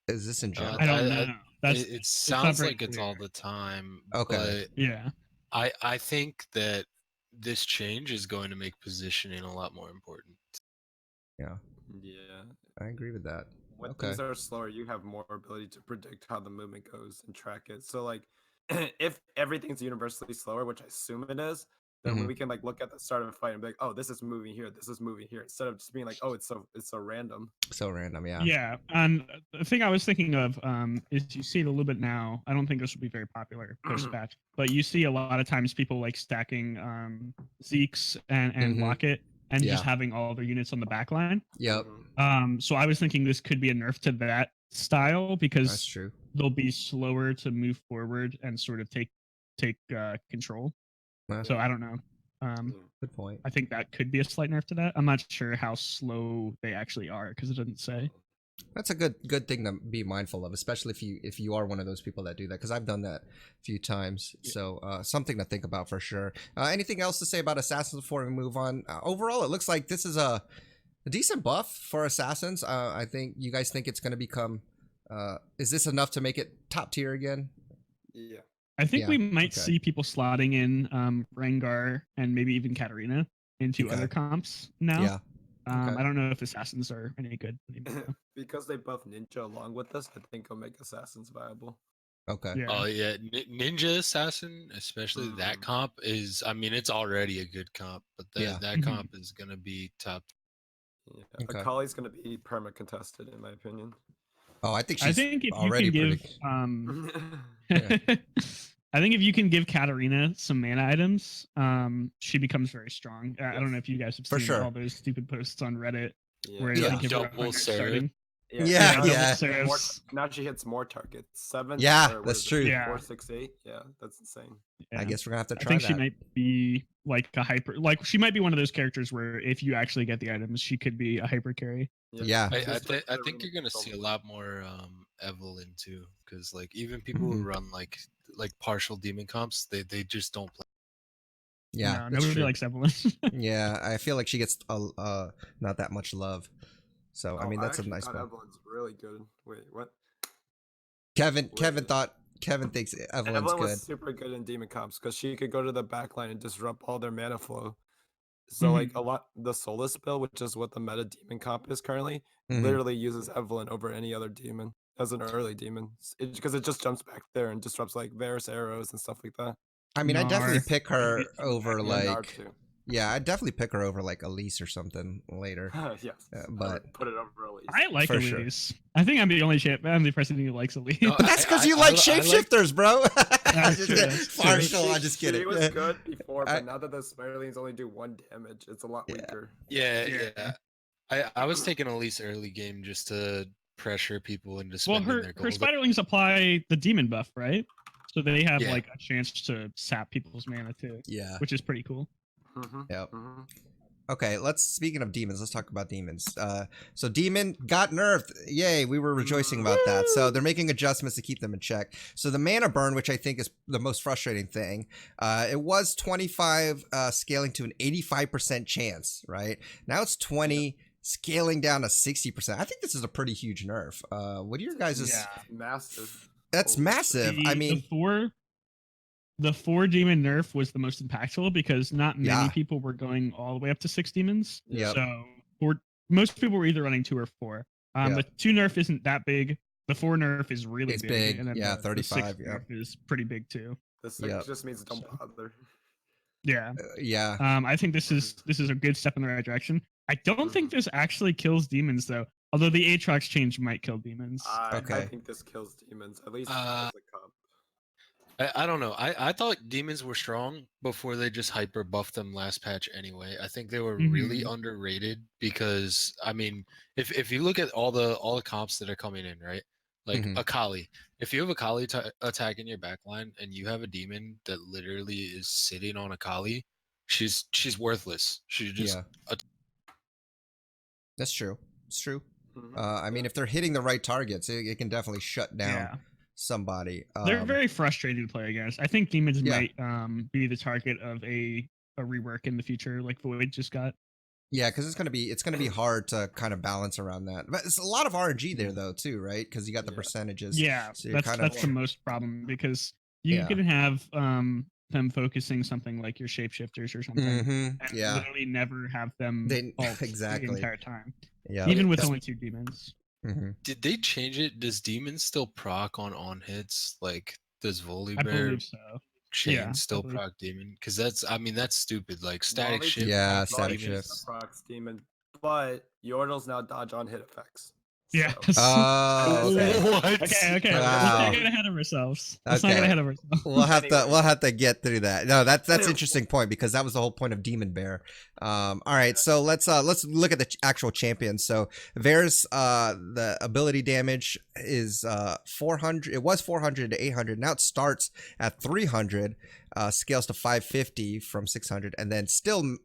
is this in general? I don't know. It sounds like it's all the time. Okay. But yeah. I think that this change is going to make positioning a lot more important. Yeah, Yeah. I agree with that. When Okay. things are slower, you have more ability to predict how the movement goes and track it. So like, if everything's universally slower, which I assume it is, then Mhm. we can like look at the start of a fight and be like, oh, this is moving here, this is moving here, instead of just being like, oh, it's so random. So random, yeah. Yeah, and the thing I was thinking of is you see it a little bit now. I don't think this will be very popular post patch, but you see a lot of times people like stacking Zeke's and Mhm. Locket and just Yeah. having all their units on the back line. Yep, So I was thinking this could be a nerf to that style that's because true. they'll be slower to move forward and sort of take control. Yeah. So I don't know. Good point. I think that could be a slight nerf to that. I'm not sure how slow they actually are because it doesn't say. That's a good thing to be mindful of, especially if you are one of those people that do that, because I've done that a few times. Yeah. So something to think about for sure. Anything else to say about assassins before we move on? Overall, it looks like this is a decent buff for assassins. I think you guys think it's going to become. Is this enough to make it top tier again? Yeah. I think Yeah, we might okay. see people slotting in Rengar and maybe even Katarina into Okay. other comps now. Yeah. Okay. I don't know if assassins are any good anymore. though. Because they buff ninja along with us, I think it'll make assassins viable. Okay. Yeah. Oh yeah, Ninja Assassin, especially that comp is. I mean, it's already a good comp, but Yeah. that comp is gonna be top. Yeah. Okay. Akali's gonna be perma contested in my opinion. Oh, I think she's I think if already you can give Yeah. I think if you can give Katarina some mana items, she becomes very strong. I don't know if you guys have For seen sure. all those stupid posts on Reddit Yeah. where Yeah. they give her Double 100 Seraph. starting. Yeah, double yeah. Seraphs. Now she hits more targets. 7. Yeah, or what that's is it, true. Yeah. 4, 6, 8. Yeah, that's insane. I Yeah. guess we're gonna have to try I think that. she might be like a hyper, like she might be one of those characters where if you actually get the items, she could be a hyper carry. Yeah. I think you're gonna see a lot more Evelyn too, because like even people who run like partial demon comps, they just don't play. Yeah, No, that's nobody true. likes Evelyn. Yeah, I feel like she gets not that much love. So I mean that's a nice thought one. Evelyn's really good. Wait, what? Kevin Wait. thinks Evelyn's Evelyn good. was super good in demon comps because she could go to the backline and disrupt all their mana flow. So like a lot, the Solus spell, which is what the meta demon comp is currently, literally uses Evelyn over any other demon as an early demon because it just jumps back there and disrupts like Varus arrows and stuff like that. I mean, I definitely Gnar. pick her over And Gnar like too. yeah, I definitely pick her over like Elise or something later. Yes, I but would put it over Elise. I like For Elise. sure. I think I'm the only person who likes Elise. No, But that's because you I like like- shapeshifters, bro. That's Just true, kidding. that's true. Partial, I just She kidding. was good before, but I- now that the Spirelings only do 1 damage, it's a lot weaker. Yeah. I was taking Elise early game just to pressure people into Well, spending her their gold. Spiderlings apply the demon buff, right? So they have Yeah. like a chance to sap people's mana too, Yeah. which is pretty cool. Yep. Okay, speaking of demons, let's talk about demons. So demon got nerfed. Yay, we were rejoicing about that. So they're making adjustments to keep them in check. So the mana burn, which I think is the most frustrating thing, it was 25 scaling to an 85% chance, right? Now it's 20 scaling down to 60%. I think this is a pretty huge nerf. What are your guys' Massive. That's Holy massive. I mean, the 4 demon nerf was the most impactful because not many Yeah. people were going all the way up to 6 demons. Yep. So most people were either running 2 or 4. The 2 nerf isn't that big. The 4 nerf is really big. And then yeah, the 35. 6 nerf is pretty big too. The 6 just means don't bother. Yeah. Yeah. I think this is a good step in the right direction. I don't think this actually kills demons though. Although the Aatrox change might kill demons. I think this kills demons, at least as a comp. I don't know. I thought demons were strong before they just hyper buffed them last patch anyway. I think they were really underrated because I mean, if you look at all the comps that are coming in, right? Like Akali. If you have Akali attacking your backline and you have a demon that literally is sitting on Akali, she's worthless. She just That's true. It's true. I mean, if they're hitting the right targets, it can definitely shut down somebody. They're very frustrating to play against. I think demons might be the target of a rework in the future, like Void just got. Yeah, because it's gonna be hard to kind of balance around that. But it's a lot of RNG there though too, right? Because you got the percentages. Yeah, so that's the most problem because you can have them focusing something like your shapeshifters or something, and literally never have them ult the entire time. Yeah, even with only 2 demons. Did they change it? Does demons still proc on hits? Like, does Volibear I believe so. chain still proc demon? Because that's stupid. Like static shift. Yeah, static shift. Procs demon, but Yordles now dodge on hit effects. Yeah. Oh, okay. What? Okay. Wow. Let's not get ahead of ourselves. We'll have to get through that. No, that's an interesting point because that was the whole point of Demon Bear. All right, so let's look at the actual champions. So Varus, the ability damage is 400. It was 400 to 800. Now it starts at 300. Scales to 550 from 600, and then still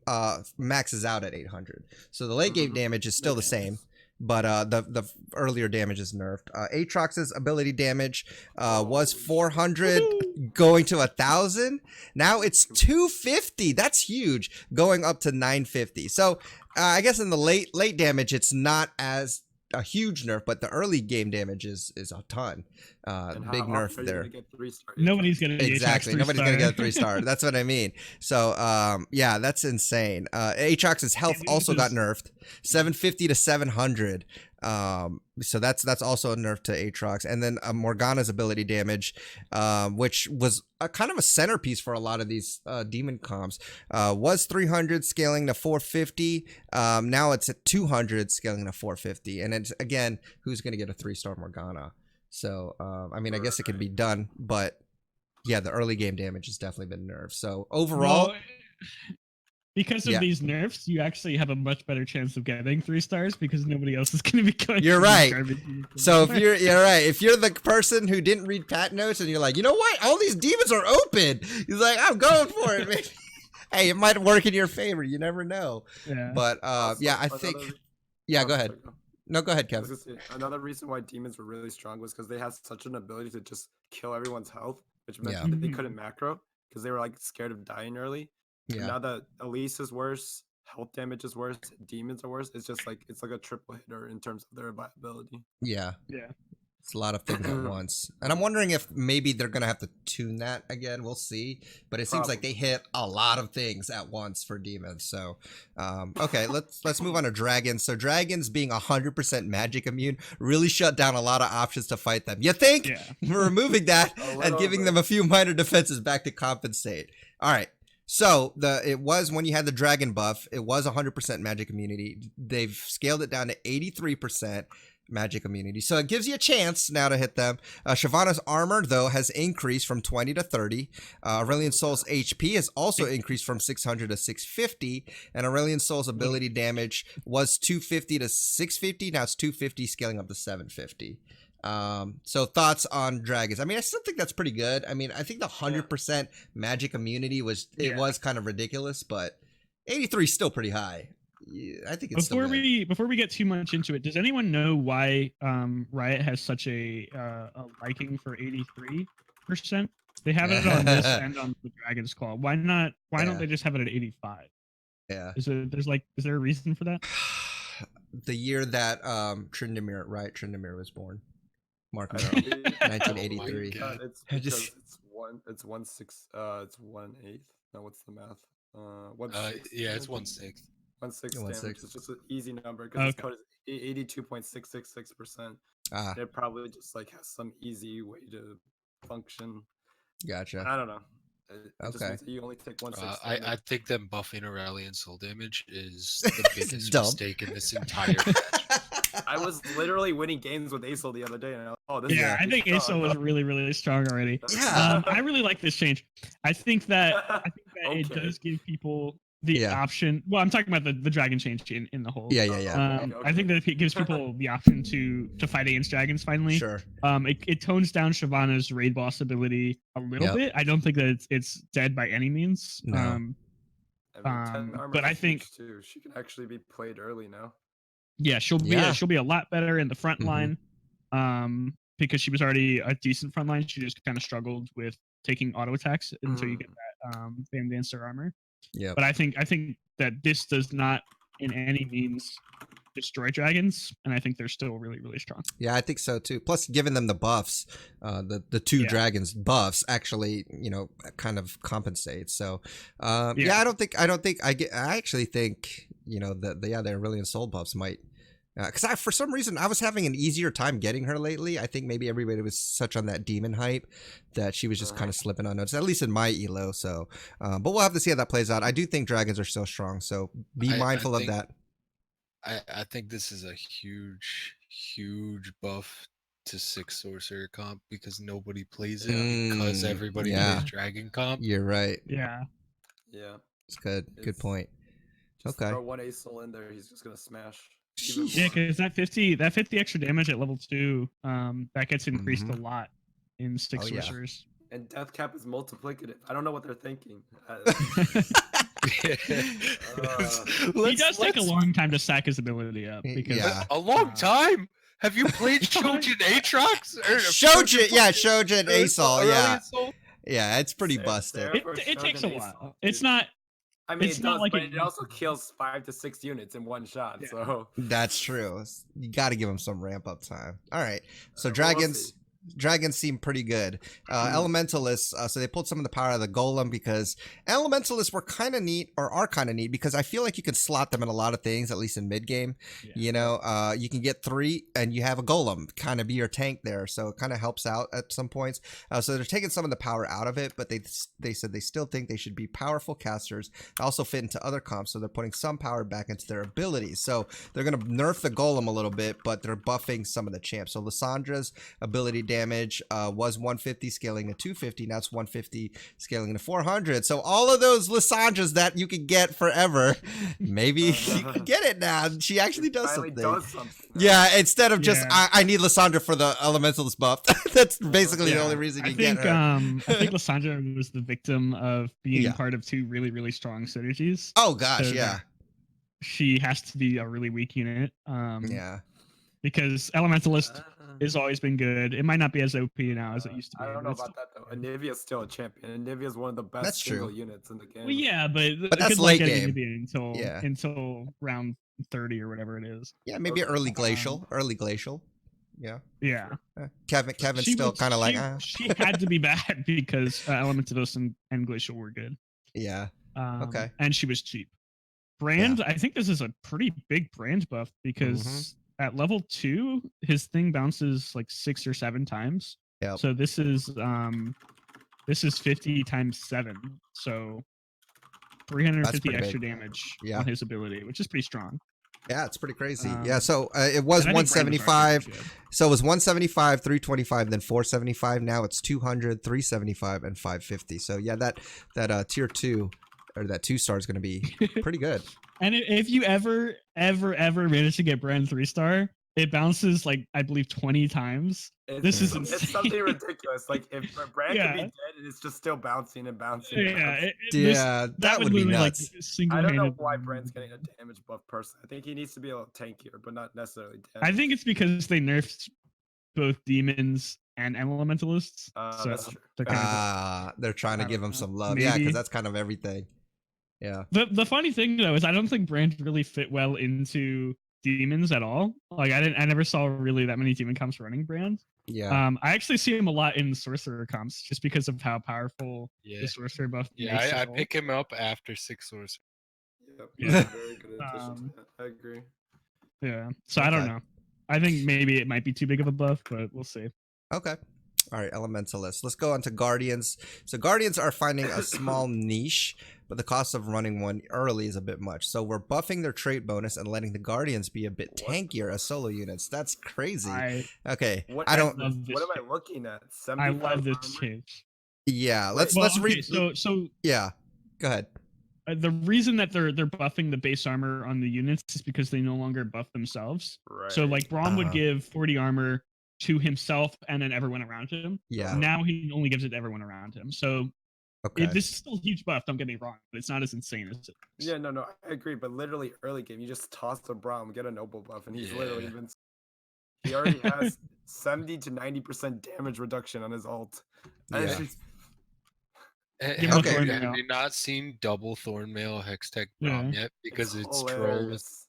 maxes out at 800. So the late game damage is still the same. But the earlier damage is nerfed. Aatrox's ability damage was 400 going to 1,000. Now it's 250. That's huge, going up to 950. So I guess in the late damage, it's not as a huge nerf, but the early game damage is a ton. Big nerf there. Nobody's gonna get Nobody's gonna get a 3-star. That's what I mean. So yeah, that's insane. Aatrox's health also got nerfed, 750 to 700. So that's also a nerf to Aatrox. And then Morgana's ability damage, which was a kind of a centerpiece for a lot of these demon comps, was 300 scaling to 450. Now it's at 200 scaling to 450. And it's, again, who's going to get a 3-star Morgana? So, I mean, I guess it can be done, but yeah, the early game damage has definitely been nerfed. So overall... Because of these nerfs, you actually have a much better chance of getting 3 stars because nobody else is going to be going. You're right. So if you're right, if you're the person who didn't read pat notes and you're like, you know what, all these demons are open. He's like, I'm going for it, man. Hey, it might work in your favor. You never know. Yeah. But yeah, I think. Yeah, go ahead. No, go ahead, Kevin. Another reason why demons were really strong was because they had such an ability to just kill everyone's health, which meant that they couldn't macro because they were like scared of dying early. Yeah. Now that Elise is worse, health damage is worse, demons are worse. It's just like it's like a triple hitter in terms of their viability. Yeah. It's a lot of things at once. And I'm wondering if maybe they're gonna have to tune that again. We'll see. But it seems like they hit a lot of things at once for demons. So okay, let's move on to dragons. So dragons being 100% magic immune really shut down a lot of options to fight them. You think? We're removing that and giving them a few minor defenses back to compensate. All right. So it was when you had the dragon buff, it was 100% magic immunity. They've scaled it down to 83% magic immunity. So it gives you a chance now to hit them. Shyvana's armor, though, has increased from 20 to 30. Aurelion Sol's HP has also increased from 600 to 650. And Aurelion Sol's ability damage was 250 to 650. Now it's 250, scaling up to 750. So thoughts on dragons? I mean, I still think that's pretty good. I mean, I think the 100% magic immunity was kind of ridiculous, but 83 is still pretty high. I think it's before we get too much into it. Does anyone know why Riot has such a liking for 83%? They have it on this and on the Dragon's Claw. Why not? Why don't they just have it at 85? Yeah. Is there a reason for that? The year that Tryndamere was born. Mark Merrill, 1983. It's because it's 1/8. No, what's the math? Yeah, it's 1/6. 1/6 damage. It's just an easy number because its code is 82.666%. It probably just like has some easy way to function. Gotcha. I don't know. It just means that you only take 1/6. I think them buffing Aurelion soul damage is the biggest mistake in this entire match. I was literally winning games with Acel the other day, and I was, oh, this yeah, I think Acel was really, really strong already. Yeah, I really like this change. I think that it does give people the option. Well, I'm talking about the dragon change in the whole. Yeah. I think that it gives people the option to fight against dragons finally. Sure. It tones down Shyvana's raid boss ability a little bit. I don't think that it's dead by any means. No. I mean, 10 armor but I think too. She can actually be played early now. Yeah, she'll be a lot better in the front line, because she was already a decent front line. She just kind of struggled with taking auto attacks until you get that Van Dancer armor. Yeah, but I think that this does not in any means destroy dragons, and I think they're still really, really strong. Yeah, I think so too. Plus, giving them the buffs, the two dragons buffs actually, kind of compensates. So, I actually think that the Aurelion Soul buffs might. Because for some reason I was having an easier time getting her lately. I think maybe everybody was such on that demon hype that she was just kind of slipping unnoticed, at least in my elo. So, but we'll have to see how that plays out. I do think dragons are still strong, so be mindful of that. I think this is a huge buff to 6 sorcerer comp because nobody plays it because everybody plays dragon comp. You're right. Yeah. It's good. Good point. Okay. Throw one Acel in there, he's just gonna smash. Yeah, because that 50 extra damage at level 2, that gets increased a lot in 6 sorcerers. And death cap is multiplicative. I don't know what they're thinking. He does take a long time to sack his ability up. Because, a long time? Have you played Shojin Aatrox? Shojin Acel, yeah, it's pretty busted. It takes a while. It's not. I mean, it does, but it also kills 5 to 6 units in one shot. Yeah. So that's true. You got to give them some ramp up time. All right. So dragons seem pretty good. Elementalists, so they pulled some of the power out of the golem because elementalists were kind of neat, or are kind of neat, because I feel like you can slot them in a lot of things, at least in mid game. You can get 3 and you have a golem kind of be your tank there, so it kind of helps out at some points. So they're taking some of the power out of it, but they said they still think they should be powerful casters, also fit into other comps, so they're putting some power back into their abilities. So they're going to nerf the golem a little bit, but they're buffing some of the champs. So Lissandra's ability damage was 150 scaling to 250. Now it's 150 scaling to 400. So all of those Lissandras that you could get forever, maybe you could get it now. She actually does something. Yeah, instead of just I need Lissandra for the elementalist buff. That's basically the only reason you get her. I think Lissandra was the victim of being part of 2 really, really strong synergies. Oh gosh, so she has to be a really weak unit. Because Elementalist has always been good. It might not be as OP now as it used to be. I don't know about that though. Anivia's still a champion. Anivia's one of the best single units in the game. Well, yeah, but that's late game until round 30 or whatever it is. Yeah, maybe early glacial. Yeah. Kevin's still kind of like. She had to be bad because Elementalist and Glacial were good. Yeah. Okay. And she was cheap. Brand, I think this is a pretty big brand buff because at level 2, his thing bounces like 6 or 7 times. Yeah. So this is 50 times 7. So 350 extra damage on his ability, which is pretty strong. Yeah, it's pretty crazy. So it was 175. So it was 175, 325, then 475. Now it's 200, 375, and 550. So yeah, that tier 2 or that 2-star is going to be pretty good. And if you ever manage to get Brand 3-star, it bounces like I believe 20 times. It's something ridiculous. Like if Brand could be dead, and it's just still bouncing and bouncing. That would be nuts. I don't know why Brand's getting a damage buff personally. I think he needs to be a little tankier, but not necessarily dead. I think it's because they nerfed both demons and elementalists. So that's true. They're trying to give him some love. Maybe. Yeah, because that's kind of everything. Yeah. The funny thing though is I don't think Brand really fit well into demons at all. Like I never saw really that many demon comps running Brand. Yeah. I actually see him a lot in sorcerer comps just because of how powerful the sorcerer buff. Yeah, I pick him up after 6 sorcerer. Yep. Very good addition to that. I agree. Yeah. So I don't know. I think maybe it might be too big of a buff, but we'll see. Okay. All right, Elementalists. Let's go on to Guardians. So Guardians are finding a small niche, but the cost of running one early is a bit much. So we're buffing their trait bonus and letting the Guardians be a bit tankier as solo units. That's crazy. Okay. What am I looking at? I love this change. Yeah, let's read. So yeah, go ahead. The reason that they're buffing the base armor on the units is because they no longer buff themselves. Right. So like Braum would give 40 armor to himself and then everyone around him. Yeah. Now he only gives it to everyone around him. So this is still a huge buff, don't get me wrong, but it's not as insane as it is. Yeah, no, I agree. But literally early game, you just toss the Braum, get a noble buff, and he's literally invincible. He already has 70 to 90% damage reduction on his ult. Yeah. Have you not seen double Thornmail Hextech Braum yet? Because it's trolls.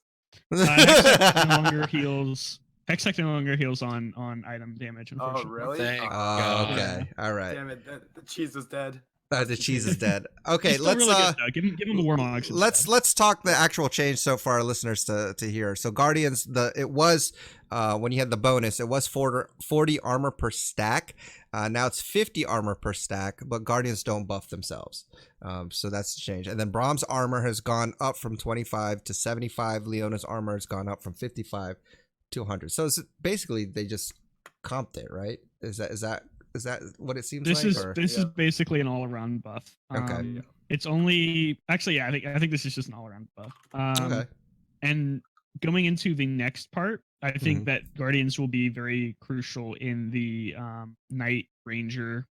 Hextech no longer heals. Hextech no longer heals on item damage. Oh, really? Okay. All right. Damn it! The cheese is dead. The cheese is dead. Okay, let's really good, give him the Warmog. Let's talk the actual change so for our listeners to hear. So Guardians, it was when you had the bonus, it was 40 armor per stack. Now it's 50 armor per stack, but Guardians don't buff themselves. So that's the change. And then Braum's armor has gone up from 25 to 75. Leona's armor has gone up from 55 to 100. So it's basically they just comped it, right? Is that what it seems like? This is basically an all-around buff. Okay. It's only actually, I think this is just an all-around buff. Okay. And going into the next part, I think that Guardians will be very crucial in the Knight Ranger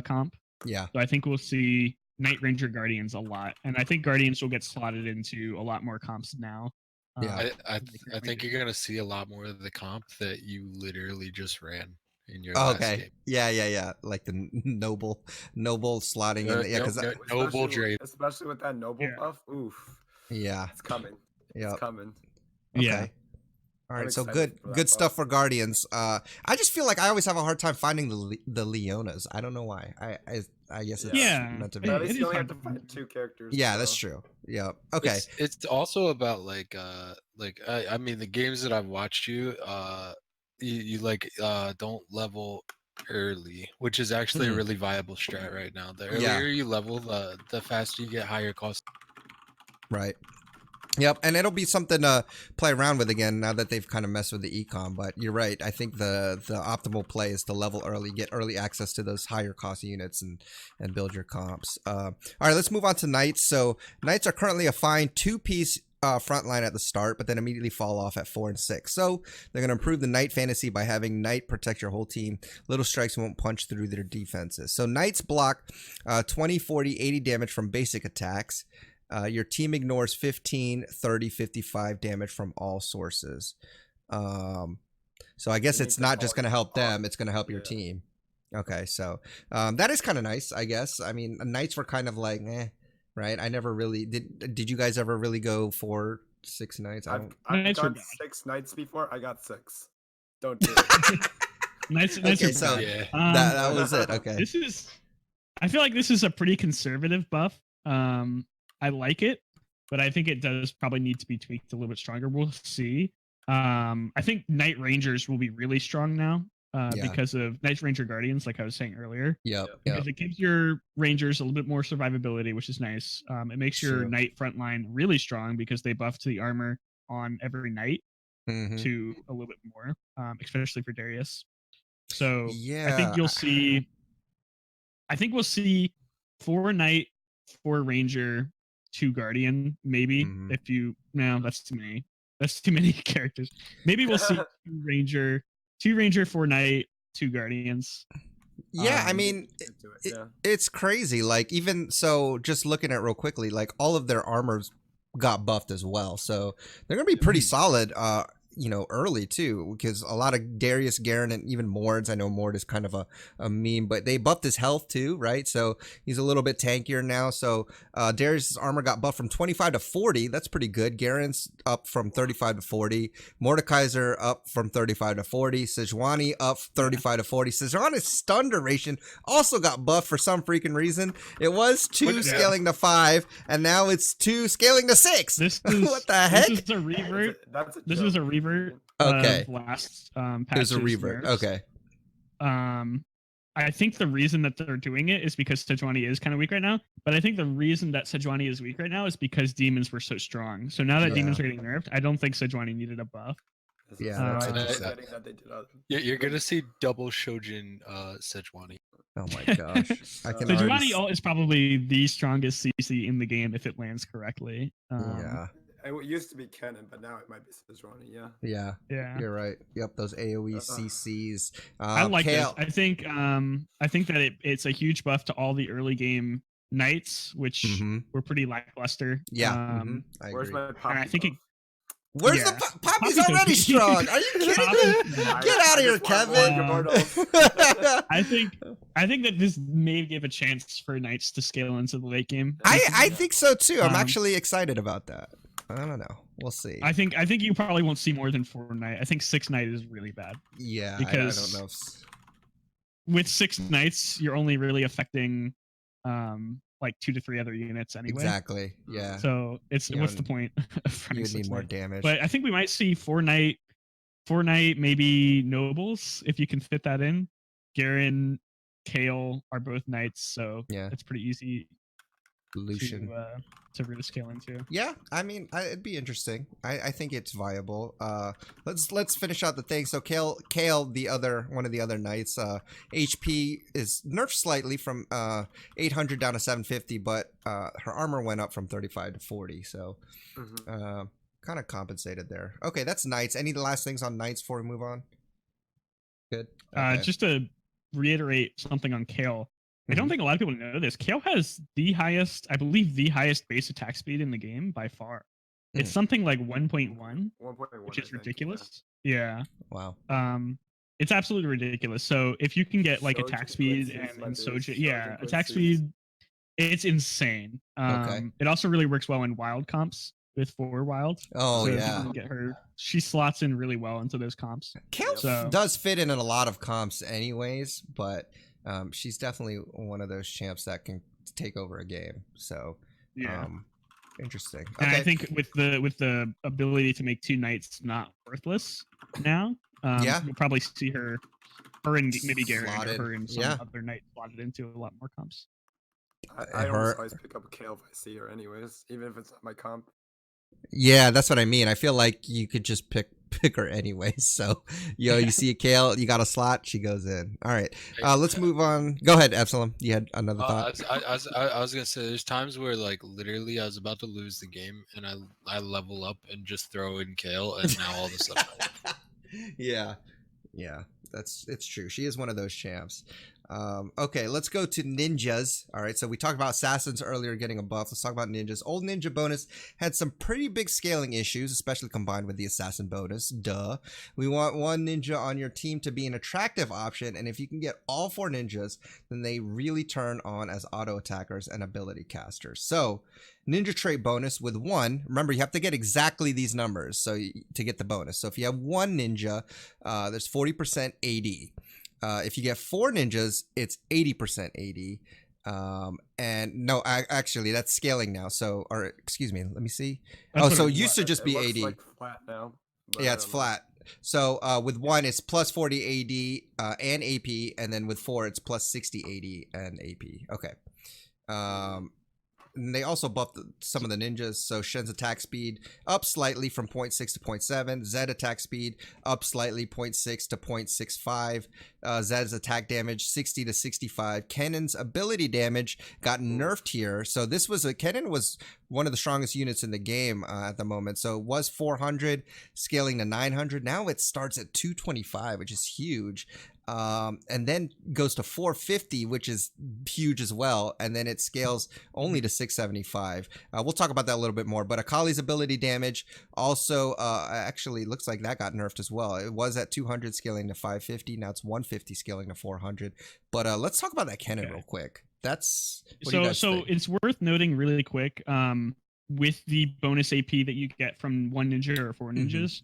comp. Yeah. So I think we'll see Knight Ranger Guardians a lot, and I think Guardians will get slotted into a lot more comps now. Yeah. I think you're gonna see a lot more of the comp that you literally just ran. In your last game. Yeah. Like the noble slotting in. Yeah, because noble Dre, especially with that noble buff. Oof. Yeah, it's coming. Yeah, it's coming. Okay. Yeah. All right, so good stuff for Guardians. I just feel like I always have a hard time finding the Leonas. I don't know why. I guess it's meant to be. But at least you only have to find 2 characters. Yeah, that's true. Yeah. Okay. It's also about I mean the games that I've watched you you don't level early, which is actually a really viable strat right now. The earlier you level, the faster you get higher cost. Right. Yep, and it'll be something to play around with again now that they've kind of messed with the econ. But you're right. I think the optimal play is to level early, get early access to those higher cost units, and build your comps. All right, let's move on to Knights. So Knights are currently a fine 2-piece front line at the start, but then immediately fall off at 4 and 6. So they're going to improve the Knight fantasy by having Knight protect your whole team. Little strikes won't punch through their defenses. So Knights block 20, 40, 80 damage from basic attacks. Your team ignores 15, 30, 55 damage from all sources. So I guess it's not just going to help them, it's going to help your team. Okay, so that is kind of nice, I guess. I mean, Knights were kind of like, right? I never really did you guys ever really go for 6 Knights? I've got 6 Knights before. I got 6. Don't do it. Knights okay, so that was it. Okay. I feel like this is a pretty conservative buff. I like it, but I think it does probably need to be tweaked a little bit stronger. We'll see. I think Knight Rangers will be really strong now. Because of Knight Ranger Guardians, like I was saying earlier. Because it gives your Rangers a little bit more survivability, which is nice. It makes your Knight frontline really strong because they buff to the armor on every Knight to a little bit more, especially for Darius. So I think you'll see. I think we'll see 4 Knight, 4 Ranger, 2 Guardian, maybe. If you that's too many. That's too many characters. Maybe we'll see 2 Ranger, 4 Knight, 2 Guardians. Yeah, I mean, it's crazy. Like, even so, just looking at real quickly, like all of their armors got buffed as well. So they're going to be pretty solid early too, because a lot of Darius, Garen, and even Mords. I know Mord is kind of a meme, but they buffed his health too, right? So he's a little bit tankier now. So Darius's armor got buffed from 25 to 40. That's pretty good. Garen's up from 35 to 40. Mordekaiser up from 35 to 40. Sejuani up 35 to 40. Sejuani's stun duration also got buffed for some freaking reason. It was 2 scaling to 5, and now it's 2 scaling to 6. What the heck? This is a revert. This is a revert. Okay. Of last patch. There's a revert. Nerfs. Okay. I think the reason that they're doing it is because Sejuani is kind of weak right now. But I think the reason that Sejuani is weak right now is because demons were so strong. So now that demons are getting nerfed, I don't think Sejuani needed a buff. Yeah, you're gonna see double Shojin Sejuani. Oh my gosh! Sejuani is probably the strongest CC in the game if it lands correctly. Yeah. It used to be Kennen, but now it might be Sejuani. Yeah. You're right. Yep, those AOE CCs. I like this. I think that it's a huge buff to all the early game knights, which were pretty lackluster. Yeah. I agree. Where's my Poppy? I think it. Where's the Poppy's already strong? Are you kidding me? Get out of here, Kevin. I think that this may give a chance for knights to scale into the late game. I think so too. I'm actually excited about that. I don't know. We'll see. I think you probably won't see more than 4 knight. I think 6 knight is really bad. Yeah, because I don't know. With 6 knights, you're only really affecting like 2 to 3 other units anyway. Exactly. Yeah. So what's the point of running? You need more damage. But I think we might see 4 knight, maybe nobles if you can fit that in. Garen, Kale are both knights, so it's pretty easy. Lucian to really scale into. Yeah, I mean, it'd be interesting. I think it's viable. Let's finish out the thing. So Kale, one of the other knights, HP is nerfed slightly from 800 down to 750, but her armor went up from 35 to 40. So kind of compensated there. Okay, that's knights. Any last things on knights before we move on? Good. Okay. Just to reiterate something on Kale. I don't think a lot of people know this. Kale has the highest base attack speed in the game by far. It's something like 1.1, which is ridiculous. Yeah. Wow. It's absolutely ridiculous. So if you can get like attack speed and Soja, attack speed, it's insane. It also really works well in wild comps with 4 wild. Oh, so yeah. If you can get her, she slots in really well into those comps. Kale does fit in a lot of comps anyways, but she's definitely one of those champs that can take over a game. So interesting. Okay. And I think with the ability to make 2 knights not worthless now, you'll probably see her and maybe Garen or her and some other knight slotted into a lot more comps. I always pick up a Kale if I see her anyways, even if it's not my comp. Yeah, that's what I mean. I feel like you could just pick her anyway. So, you see a Kale, you got a slot, she goes in. All right, let's move on. Go ahead, Absalom. You had another thought. I was gonna say, there's times where like literally I was about to lose the game, and I level up and just throw in Kale, and now all of a sudden. Yeah, it's true. She is one of those champs. Okay, let's go to ninjas. All right, so we talked about assassins earlier getting a buff. Let's talk about ninjas. Old ninja bonus had some pretty big scaling issues, especially combined with the assassin bonus. Duh. We want 1 ninja on your team to be an attractive option, and if you can get all 4 ninjas, then they really turn on as auto attackers and ability casters. So, ninja trait bonus with 1. Remember, you have to get exactly these numbers to get the bonus. So if you have 1 ninja, there's 40% AD. If you get 4 ninjas, it's 80% AD. And no, actually, that's scaling now. So, or excuse me, let me see. So it used to just be AD. Like flat now. Yeah, it's flat. So with 1, it's plus 40 AD and AP, and then with 4, it's plus 60 AD and AP. Okay. And they also buffed some of the ninjas. So Shen's attack speed up slightly from 0.6 to 0.7. Zed attack speed up slightly 0.6 to 0.65. Zed's attack damage 60 to 65. Kennen's ability damage got nerfed here. So this was Kennen was one of the strongest units in the game at the moment. So it was 400 scaling to 900. Now it starts at 225, which is huge. and then goes to 450, which is huge as well, and then it scales only to 675. We'll talk about that a little bit more, but Akali's ability damage also actually looks like that got nerfed as well. It was at 200 scaling to 550, now it's 150 scaling to 400. But let's talk about that Kennen real quick. That's so it's worth noting really quick, with the bonus AP that you get from one ninja or four ninjas,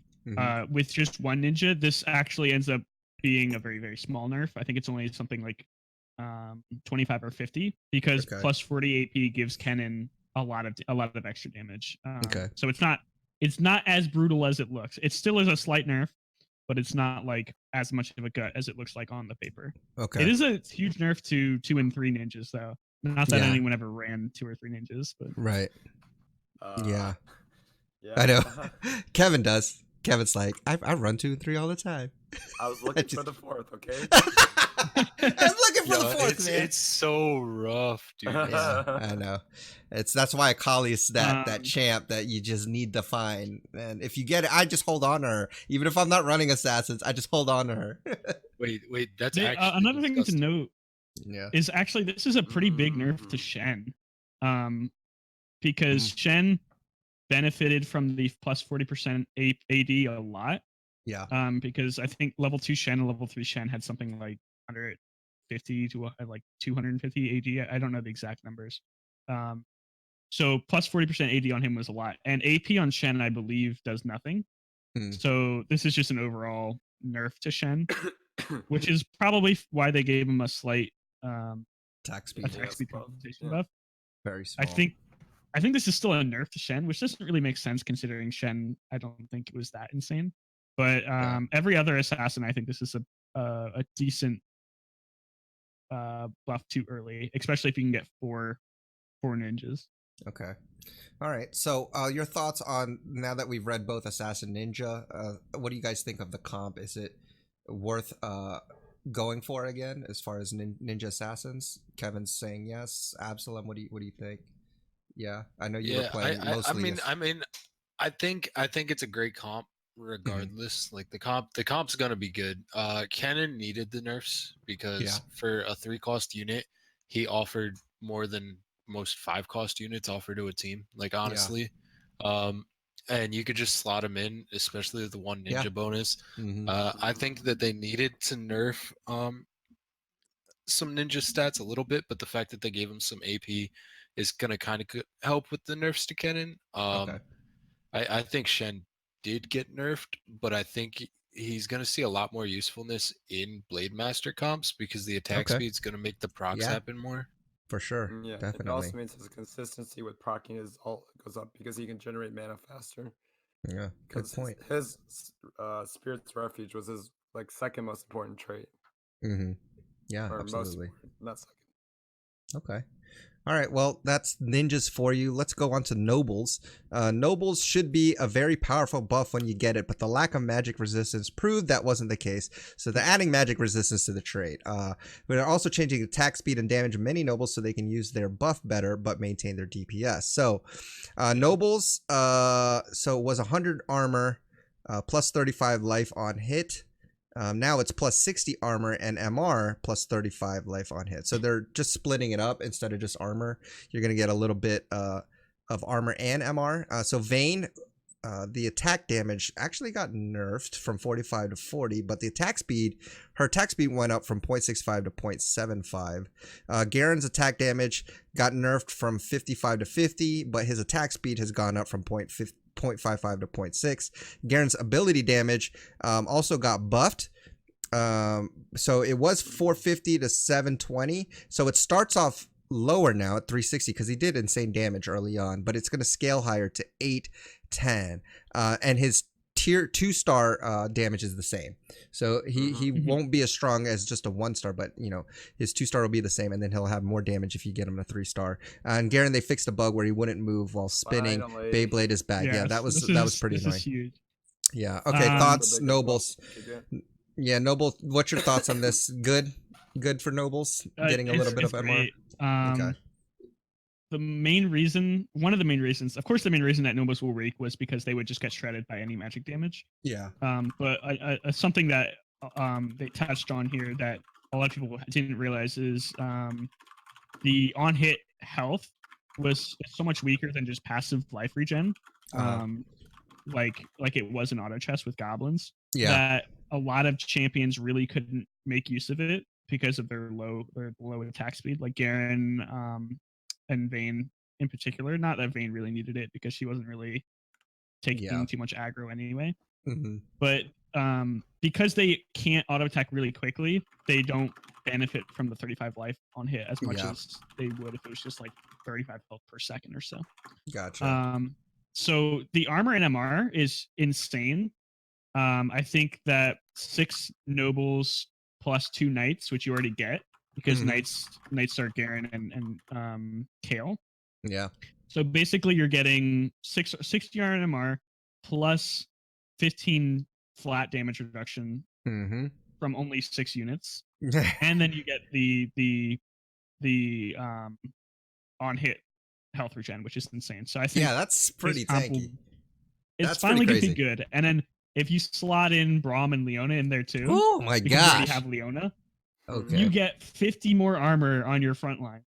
with just one ninja, this actually ends up being a very, very small nerf. I think it's only something like 25 or 50, because plus 40 AP gives Kennen a lot of extra damage. So it's not as brutal as it looks. It still is a slight nerf, but it's not like as much of a gut as it looks like on the paper. It is a huge nerf to 2 and 3 ninjas, though. Not that anyone ever ran 2 or 3 ninjas, but right. Yeah, I know. Kevin does. Kevin's like, I run 2 and 3 all the time. I was looking for the 4th, okay? I was looking for the 4th, man. It's so rough, dude. Yeah, I know. That's why Akali's that champ that you just need to find. And if you get it, I just hold on to her. Even if I'm not running assassins, I just hold on to her. wait, that's actually another thing to note. Yeah, is actually this is a pretty big nerf to Shen, because Shen benefited from the plus 40% AD a lot. Yeah. Because I think level 2 Shen and level 3 Shen had something like 150 to like 250 AD. I don't know the exact numbers. So plus 40% AD on him was a lot, and AP on Shen I believe does nothing. So this is just an overall nerf to Shen, which is probably why they gave him a slight attack speed penetration buff. Very small. I think this is still a nerf to Shen, which doesn't really make sense considering Shen, I don't think it was that insane. But every other assassin, I think this is a decent buff too early, especially if you can get four ninjas. Okay. All right. So your thoughts on, now that we've read both Assassin Ninja, what do you guys think of the comp? Is it worth going for again as far as ninja assassins? Kevin's saying yes. Absalom, what do you think? Yeah, I know you were playing mostly. I think it's a great comp regardless. Like the comp's gonna be good. Kennen needed the nerfs because for a 3-cost unit, he offered more than most 5-cost units offer to a team. Like honestly, and you could just slot him in, especially with the 1 ninja bonus. I think that they needed to nerf some ninja stats a little bit, but the fact that they gave him some AP is going to kind of help with the nerfs to Kennen. I think Shen did get nerfed, but I think he's going to see a lot more usefulness in Blade Master comps because the attack speed is going to make the procs happen more. For sure. Yeah, definitely. It also means his consistency with proccing his ult goes up because he can generate mana faster. Yeah, good point. His Spirit's Refuge was his like second most important trait. Yeah, or absolutely. Not second. Okay. All right, well, that's ninjas for you. Let's go on to nobles. Nobles should be a very powerful buff when you get it, but the lack of magic resistance proved that wasn't the case. So they're adding magic resistance to the trait. They're also changing attack speed and damage of many nobles so they can use their buff better but maintain their DPS. So nobles, so it was 100 armor, plus 35 life on hit. Now it's plus 60 armor and MR plus 35 life on hit. So they're just splitting it up instead of just armor. You're going to get a little bit of armor and MR. So Vayne, the attack damage actually got nerfed from 45 to 40, but the attack speed, her attack speed went up from 0.65 to 0.75. Garen's attack damage got nerfed from 55 to 50, but his attack speed has gone up from 0.55 to 0.6. Garen's ability damage also got buffed. So it was 450 to 720. So it starts off lower now at 360 because he did insane damage early on, but it's going to scale higher to 810. And his tier 2-star damage is the same. So he won't be as strong as just a 1-star, but you know, his 2-star will be the same, and then he'll have more damage if you get him a 3-star. And Garen, they fixed a bug where he wouldn't move while spinning. Finally. Beyblade is back. Yeah, that was pretty annoying. Huge. Yeah. Okay. Thoughts, nobles. Yeah, noble. What's your thoughts on this? Good for nobles getting a little bit of MR. Okay. One of the main reasons, of course, the main reason that nobles will rake was because they would just get shredded by any magic damage. Yeah. But something that they touched on here that a lot of people didn't realize is the on hit health was so much weaker than just passive life regen. Like it was in auto chess with goblins. Yeah. That a lot of champions really couldn't make use of it because of their low attack speed, like Garen and Vayne in particular. Not that Vayne really needed it because she wasn't really taking too much aggro anyway. Mm-hmm. But because they can't auto attack really quickly, they don't benefit from the 35 life on hit as much as they would if it was just like 35 health per second or so. Gotcha. So the armor in MR is insane. I think that 6 nobles plus 2 knights, which you already get because knights are Garen and Kale. Yeah. So basically, you're getting 60 RNMR plus 15 flat damage reduction from only 6 units, and then you get the on hit health regen, which is insane. So I think that's pretty tanky. It's finally getting good. And then if you slot in Braum and Leona in there too, oh my gosh, you already have Leona. Okay, you get 50 more armor on your front line.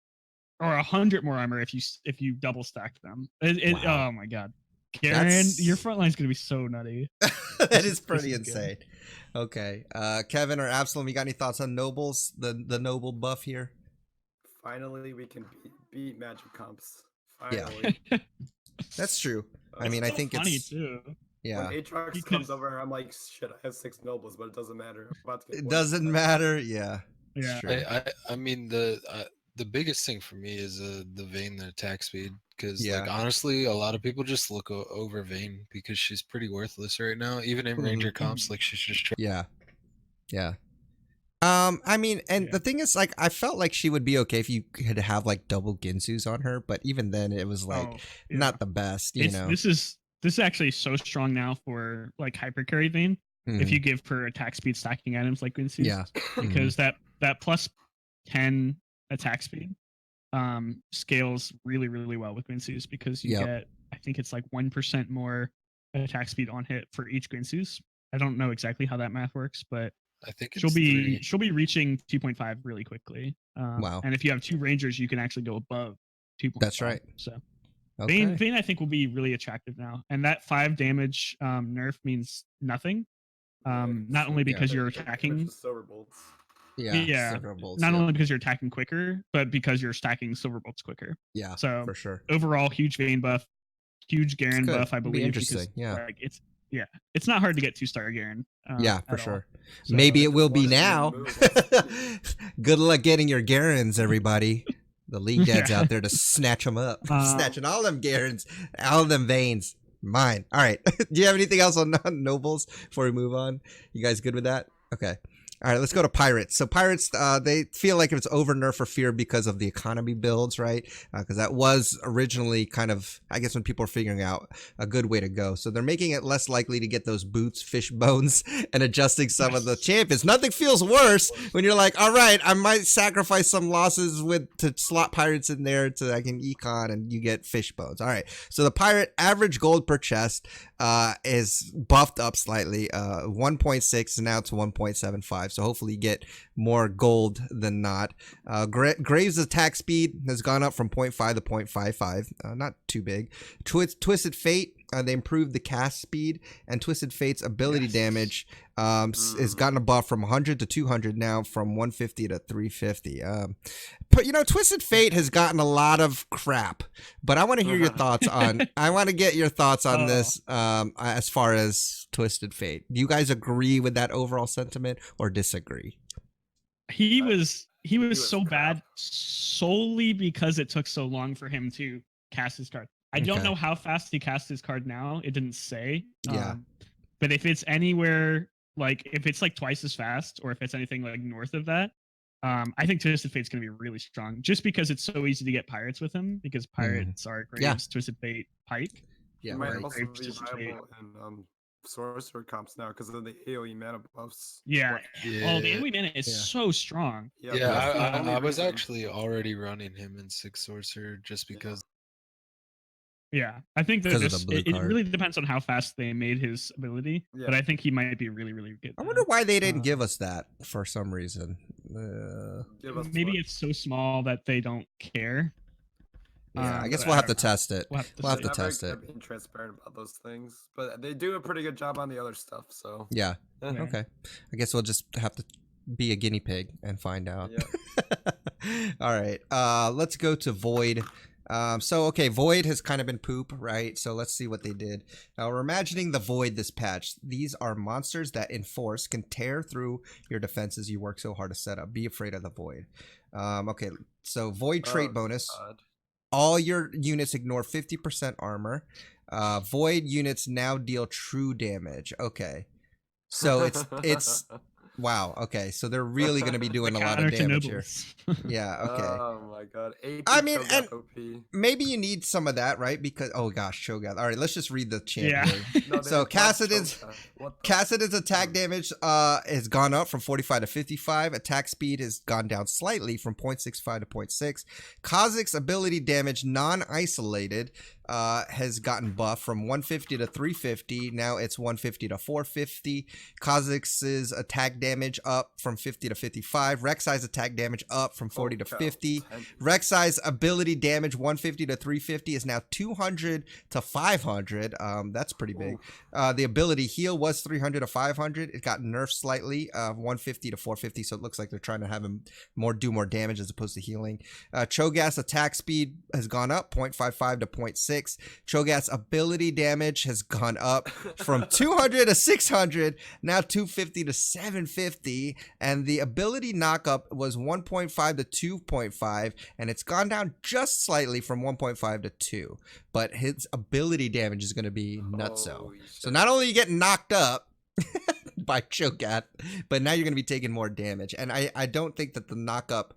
Or 100 more armor if you double stack them. Wow. Oh my god, Garen, your front line's gonna be so nutty. That is pretty insane. Good. Okay, Kevin or Absalom, you got any thoughts on nobles? The noble buff here. Finally, we can beat magic comps. Finally. Yeah, that's true. I mean, I think funny it's too. Yeah. When Aatrox comes over, I'm like, shit, I have 6 nobles, but it doesn't matter. It doesn't matter. Yeah. Yeah. I mean the biggest thing for me is the Vayne attack speed, because like honestly a lot of people just look over Vayne because she's pretty worthless right now, even in Ranger comps. Like she's just yeah I mean, and the thing is, like, I felt like she would be okay if you could have like double Ginsus on her, but even then it was like not the best, you know. This is actually so strong now for like hypercarry Vayne if you give her attack speed stacking items like Ginsus, because that plus 10 attack speed scales really well with Ginsus, because you get, I think it's like 1% more attack speed on hit for each Ginsus. I don't know exactly how that math works, but I think she'll be reaching 2.5 really quickly. Wow. And if you have 2 rangers, you can actually go above 2.5. That's right. So Vayne I think will be really attractive now, and that 5 damage nerf means nothing. Not only because you're attacking silver bolts. Not only because you're attacking quicker, but because you're stacking silver bolts quicker. Yeah, so for sure. Overall, huge Vayne buff, huge Garen buff. I believe. Interesting. Because, like, it's not hard to get 2-star Garen. For sure. So, maybe it will be now. Good luck getting your Garens, everybody. The league dads out there to snatch them up, snatching all them Garens, all them Vaynes. Mine. All right. Do you have anything else on nobles before we move on? You guys good with that? Okay. All right, let's go to Pirates. So Pirates, they feel like it's over nerf for fear because of the economy builds, right? Because that was originally kind of, I guess, when people are figuring out a good way to go. So they're making it less likely to get those boots, fish bones, and adjusting some of the champions. Nothing feels worse when you're like, all right, I might sacrifice some losses to slot Pirates in there so I can econ and you get fish bones. All right, so the Pirate average gold per chest is buffed up slightly, 1.6 now to 1.75. So hopefully you get more gold than not. Graves' attack speed has gone up from 0.5 to 0.55. Not too big. Twisted Fate, they improved the cast speed, and Twisted Fate's ability damage has gotten a buff from 100 to 200 now, from 150 to 350. But you know, Twisted Fate has gotten a lot of crap, but I want to hear your thoughts on. I want to get your thoughts on this as far as Twisted Fate. Do you guys agree with that overall sentiment or disagree? He was so bad solely because it took so long for him to cast his card. I don't know how fast he cast his card now. It didn't say. But if it's anywhere, like if it's like twice as fast, or if it's anything like north of that, I think Twisted Fate's going to be really strong, just because it's so easy to get Pirates with him, because Pirates are Graves, Twisted Fate, Pike. Yeah, might also be viable in Sorcerer comps now because of the AoE mana buffs. Yeah. Oh, the AoE mana is so strong. I was actually already running him in 6 Sorcerer just because Yeah, I think that because of the blue it card. really depends on how fast they made his ability, but I think he might be really, really good. I wonder why they didn't give us that for some reason. Maybe it's so small that they don't care. Yeah, I guess we'll have to test it. We'll have to test it. Being transparent about those things, but they do a pretty good job on the other stuff. So yeah. Okay. I guess we'll just have to be a guinea pig and find out. Yeah. All right. Let's go to Void. Okay, Void has kind of been poop, right? So let's see what they did. Now we're imagining the Void this patch. These are monsters that enforce can tear through your defenses you work so hard to set up. Be afraid of the Void. Okay, so Void trait bonus. God. All your units ignore 50% armor. Void units now deal true damage. Okay. So it's wow. Okay, so they're really going to be doing a lot of damage here. Yeah. Okay. Oh my god. I mean, and maybe you need some of that, right? Because oh gosh, Cho'Gath. All right, let's just read the champion. Yeah. So Kassadin's attack damage has gone up from 45 to 55. Attack speed has gone down slightly from 0.65 to 0.6. Kha'Zix's ability damage non-isolated has gotten buffed from 150 to 350. Now it's 150 to 450. Kha'Zix's attack damage up from 50 to 55. Rek'Sai's attack damage up from 40 to 50. Rek'Sai's ability damage 150 to 350 is now 200 to 500. That's pretty big. The ability heal was 300 to 500. It got nerfed slightly, 150 to 450. So it looks like they're trying to have him do more damage as opposed to healing. Cho'Gath's attack speed has gone up 0.55 to 0.6. Cho'Gath's ability damage has gone up from 200 to 600, now 250 to 750, and the ability knockup was 1.5 to 2.5, and it's gone down just slightly from 1.5 to 2, but his ability damage is going to be nutso. So not only you get knocked up by Cho'Gath, but now you're going to be taking more damage, and I don't think that the knockup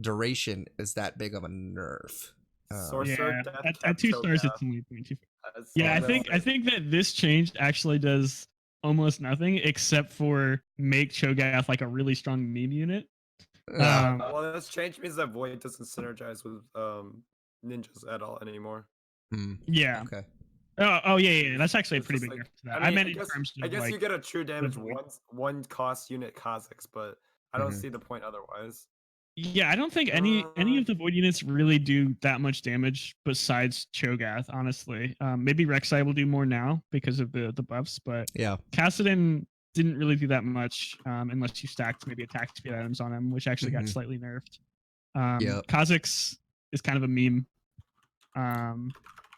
duration is that big of a nerf. Yeah, at 2 stars it's only 0.25. Yeah, I think that this change actually does almost nothing except for make Cho'Gath like a really strong meme unit. Well, this change means that Void doesn't synergize with ninjas at all anymore. Yeah. Okay. Oh yeah. That's actually a pretty big difference. I mean, I guess you get a true damage one cost unit Kha'Zix, but I don't see the point otherwise. Yeah, I don't think any of the Void units really do that much damage besides Cho'Gath, honestly. Maybe Rek'Sai will do more now because of the buffs, but yeah, Kassadin didn't really do that much unless you stacked maybe attack speed items on him, which actually got slightly nerfed. Kha'Zix is kind of a meme.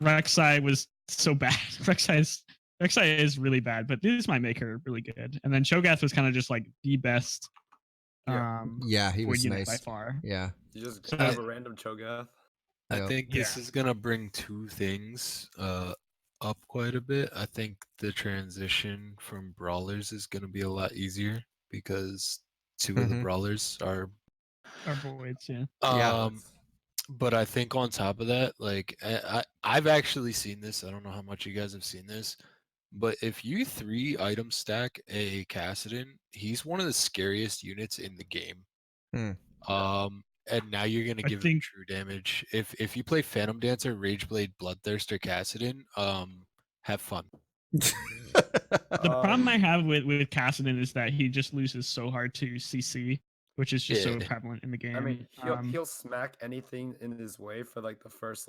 Rek'Sai was so bad. Rek'Sai is really bad, but this might make her really good. And then Cho'Gath was kind of just like the best. Yeah, he was nice by far. Yeah, you just have a random Cho'Gath. I think this is gonna bring two things up quite a bit. I think the transition from brawlers is gonna be a lot easier because two of the brawlers are Voids. But I think on top of that, like I've actually seen this. I don't know how much you guys have seen this. But if you 3-item stack a Kassadin, he's one of the scariest units in the game. And now you're gonna give him true damage. If you play Phantom Dancer, Rageblade, Bloodthirster, Kassadin, have fun. The problem I have with Kassadin is that he just loses so hard to CC, which is just so prevalent in the game. I mean, he'll smack anything in his way for like the first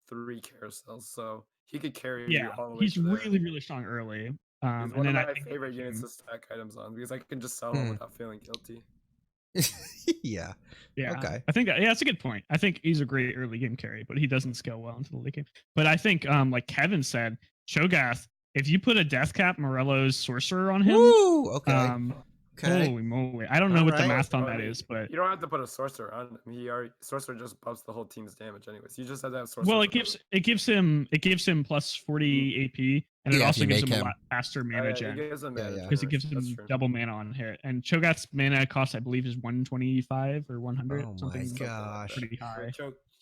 3 carousels, so he could carry you all the way. He's really strong early. He's one of my favorite units to stack items on because I can just sell him without feeling guilty. Yeah. Okay. I think that's a good point. I think he's a great early game carry, but he doesn't scale well into the late game. But I think, like Kevin said, Cho'Gath, if you put a Death Cap Morello's Sorcerer on him, holy moly! I don't know what the math on that is, but you don't have to put a Sorcerer on him. Sorcerer just buffs the whole team's damage, anyways. You just have to have Sorcerer. Well, it gives him plus 40 AP And it Yeah, if also you gives make him a him. lot faster mana gen. Because Because it gives him double mana on hit. And Cho'Gath's mana cost, I believe, is 125 or 100. Oh my something gosh. pretty high.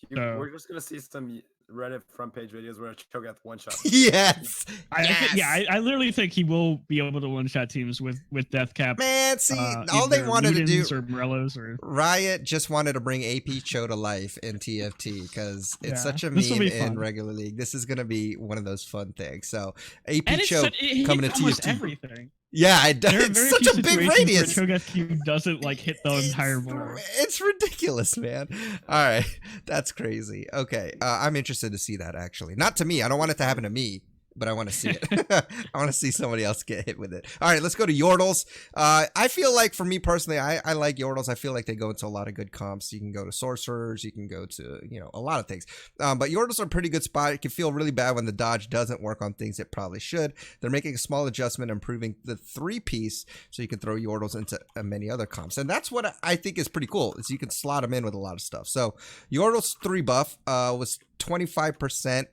We're just gonna see some Reddit front page videos where Cho'Gath one shot. Yes. I literally think he will be able to one shot teams with Death Cap. Man, see, all they wanted to do, or Morellos or Riot just wanted to bring AP Cho to life in TFT because it's such a meme in regular league. This is gonna be one of those fun things. So AP Cho coming to TFT. Everything. Yeah, it does. It's such a big radius. Cho'Gath Q doesn't like hit the entire board. It's ridiculous, man. All right, that's crazy. Okay, I'm interested to see that actually. Not to me. I don't want it to happen to me, but I want to see it. I want to see somebody else get hit with it. All right, let's go to Yordles. I feel like for me personally, I like Yordles. I feel like they go into a lot of good comps. You can go to Sorcerers. You can go to, a lot of things. But Yordles are a pretty good spot. It can feel really bad when the dodge doesn't work on things it probably should. They're making a small adjustment, improving the 3-piece so you can throw Yordles into many other comps. And that's what I think is pretty cool, is you can slot them in with a lot of stuff. So Yordles 3 buff was 25%.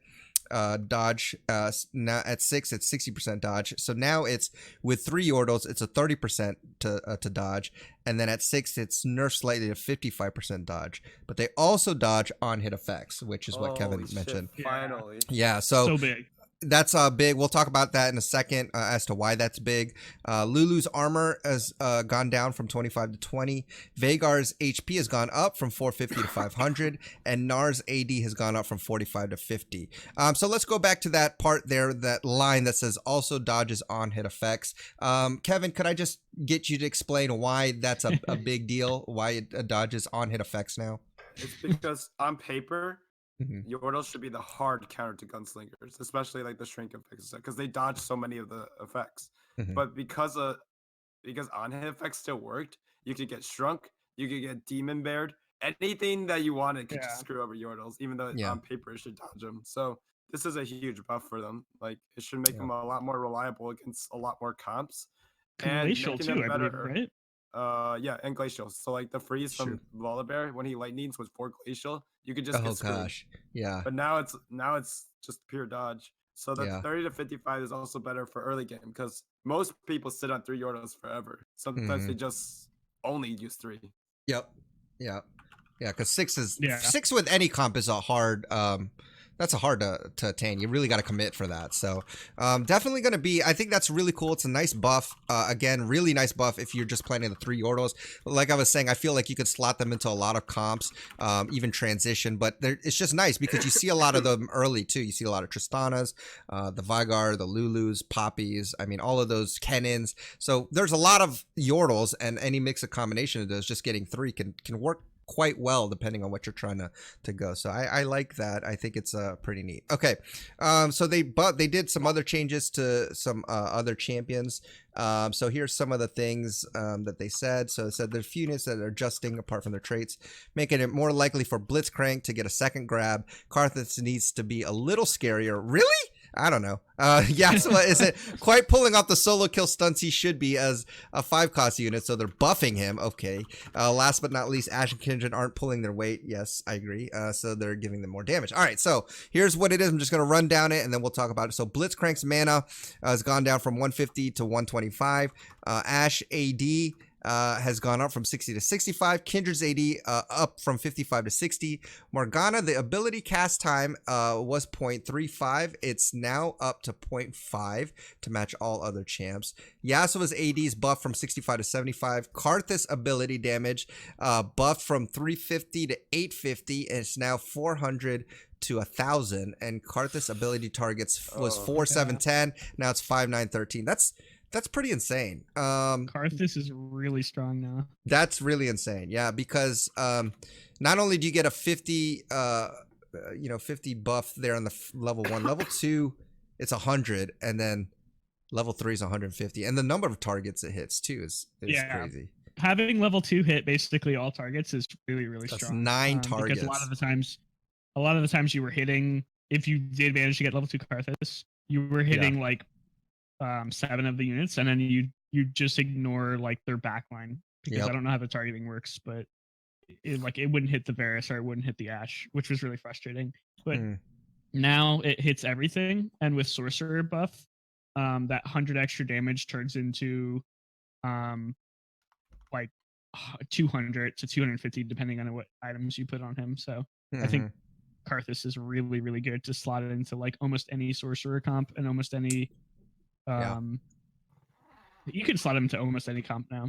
Dodge. Now at 6 it's 60% dodge, so now it's with 3 Yordles it's a 30% to dodge, and then at 6 it's nerfed slightly to 55% dodge, but they also dodge on hit effects, which is what Kevin mentioned. Finally. Yeah, so big. That's big. We'll talk about that in a second as to why that's big. Lulu's armor has gone down from 25 to 20. Veigar's HP has gone up from 450 to 500. And Nar's AD has gone up from 45 to 50. So let's go back to that part there, that line that says also dodges on hit effects. Kevin, could I just get you to explain why that's a big deal? Why it dodges on hit effects now? It's because on paper, Yordles should be the hard counter to gunslingers, especially like the shrink effects, because they dodge so many of the effects. But because on hit effects still worked, you could get shrunk, you could get demon bared, anything that you wanted could just screw over Yordles, even though on paper it should dodge them. So this is a huge buff for them. Like, it should make them a lot more reliable against a lot more comps. Glacial too, I believe, right? And glacial. So like the freeze from Volibear when he lightnings was 4 glacial, you could just get screwed. Yeah. But now it's just pure dodge. So the 30 to 55 is also better for early game, because most people sit on 3 Yordles forever. Sometimes they just only use 3. Yep. Yeah. Yeah, because 6 with any comp is a hard that's a hard to attain. You really got to commit for that. So definitely going to be, I think that's really cool. It's a nice buff. Again, really nice buff if you're just playing the 3 Yordles. Like I was saying, I feel like you could slot them into a lot of comps, even transition, but it's just nice because you see a lot of them early too. You see a lot of Tristanas, the Veigar, the Lulus, Poppies. I mean, all of those Kennons. So there's a lot of Yordles, and any mix of combination of those, just getting 3 can work quite well depending on what you're trying to go. So I like that. I think it's pretty neat. Okay, so they did some other changes to some other champions. So here's some of the things that they said. So it said there's few units that are adjusting apart from their traits, making it more likely for Blitzcrank to get a second grab. Karthus needs to be a little scarier. Really? I don't know. Yasuo isn't quite pulling off the solo kill stunts he should be as a 5-cost unit, so they're buffing him. Okay. Last but not least, Ashe and Kindred aren't pulling their weight. Yes, I agree. So they're giving them more damage. All right, so here's what it is. I'm just going to run down it, and then we'll talk about it. So Blitzcrank's mana has gone down from 150 to 125. Ashe AD has gone up from 60 to 65. Kindred's AD up from 55 to 60. Morgana, the ability cast time was 0.35. It's now up to 0.5 to match all other champs. Yasuo's AD is buffed from 65 to 75. Karthus ability damage buffed from 350 to 850, and it's now 400 to 1,000. And Karthus ability targets was 4,710. Now it's 5,913. That's pretty insane. Karthus is really strong now. That's really insane. Yeah, because not only do you get a 50 50 buff there on the level 1, level 2 it's 100, and then level 3 is 150, and the number of targets it hits too is crazy. Having level 2 hit basically all targets is really That's strong. 9 targets. Because a lot of the times you were hitting, if you did manage to get level 2 Karthus, you were hitting like 7 of the units, and then you just ignore like their backline, because I don't know how the targeting works, but it wouldn't hit the Varus or it wouldn't hit the Ashe, which was really frustrating. But now it hits everything, and with Sorcerer buff, that 100 extra damage turns into like 200 to 250 depending on what items you put on him. So I think Karthus is really, really good to slot it into like almost any sorcerer comp and almost any you can slot him into almost any comp now.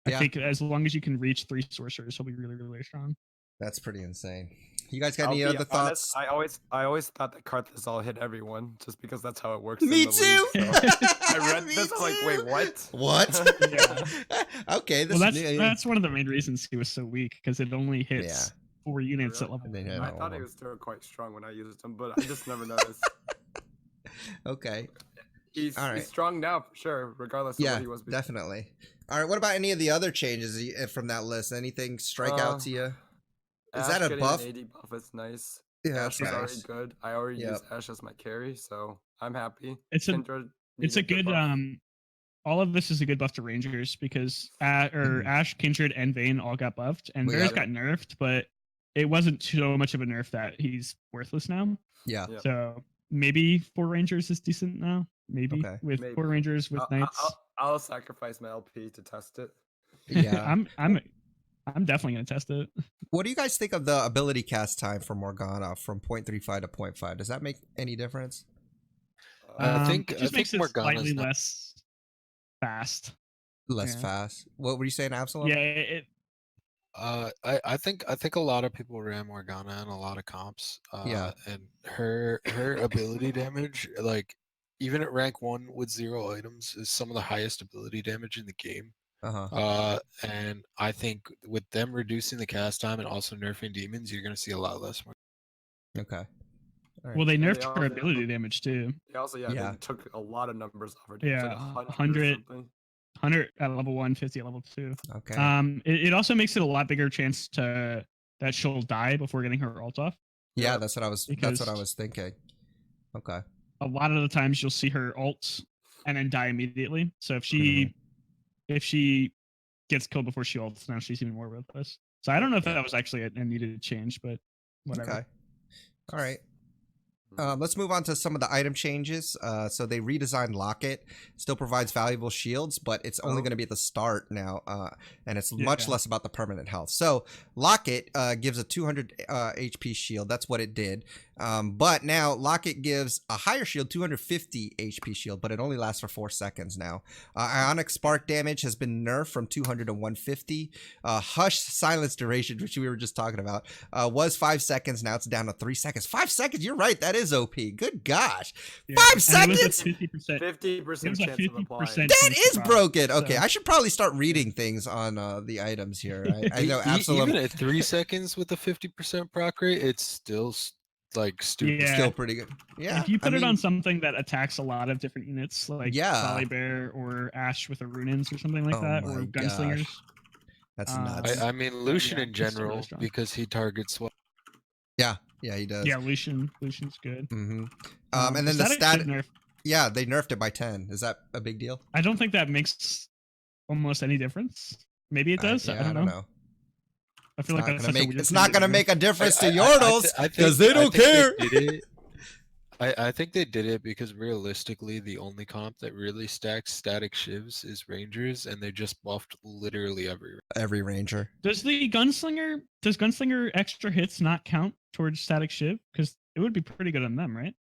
I think as long as you can reach 3 sorcerers, he'll be really, really strong. That's pretty insane. You guys got any other thoughts? I always thought that Karthus all hit everyone just because that's how it works. Me in the too. League, so. I read this like, wait, what? What? Okay. Well, that's one of the main reasons he was so weak because it only hits 4 units at level. I thought he was still quite strong when I used him, but I just never noticed. Okay. He's strong now for sure, regardless of what he was before. Definitely. All right. What about any of the other changes from that list? Anything strike out to you? Is that a buff? An AD buff is nice. Yeah, Ash is already good. I already use Ash as my carry, so I'm happy. It's a good all of this is a good buff to Rangers because Ash, Kindred, and Vayne all got buffed, and Varus got nerfed, but it wasn't so much of a nerf that he's worthless now. Yeah. So maybe 4 Rangers is decent now. Maybe with 4 Rangers with Knights. I'll sacrifice my LP to test it. Yeah. I'm definitely gonna test it. What do you guys think of the ability cast time for Morgana from 0.35 to 0.5? Does that make any difference? I think it Morgana's slightly less fast. Less fast. What were you saying, Absalom? Yeah. I think a lot of people ran Morgana in a lot of comps. And her ability damage, like even at rank 1 with 0 items, is some of the highest ability damage in the game. And I think with them reducing the cast time and also nerfing demons, you're gonna see a lot less. Okay. Right. Well, they nerfed her ability damage too. They also they took a lot of numbers off her. Yeah, like 100 at level 1, 50 at level 2. Okay. It also makes it a lot bigger chance that she'll die before getting her ult off. Yeah, that's what I was thinking. Okay. A lot of the times you'll see her ult and then die immediately. So if she gets killed before she ults, now she's even more worthless. So I don't know if that was actually a needed change, but whatever. Okay. All right. Let's move on to some of the item changes. So they redesigned Locket. Still provides valuable shields, but it's only going to be at the start now, and it's much less about the permanent health. So Locket gives a 200 HP shield. That's what it did. But now Locket gives a higher shield, 250 HP shield, but it only lasts for 4 seconds now. Ionic spark damage has been nerfed from 200 to 150. Hush silence duration, which we were just talking about, was 5 seconds. Now it's down to 3 seconds. 5 seconds. You're right. That is OP. Good gosh. 5 seconds? 50% chance of applying. That is broken. Okay, I should probably start reading things on the items here. I know Absalom. Even at 3 seconds with a 50% proc rate, it's still like stupid. Yeah. Still pretty good. Yeah. If you put it on something that attacks a lot of different units, like Volibear or Ash with a Runins or something like that, or Gunslingers. That's nuts. I mean, Lucian in general, really because he targets what? Yeah, he does. Yeah, Lucian's good. And then the stat. Yeah, they nerfed it by 10. Is that a big deal? I don't think that makes almost any difference. Maybe it does. I don't know. I feel like it's not going to make a difference to Yordles because they don't care. I think they did it because realistically, the only comp that really stacks static shivs is Rangers, and they just buffed literally every Ranger. Does Gunslinger extra hits not count towards static shiv? Because it would be pretty good on them, right?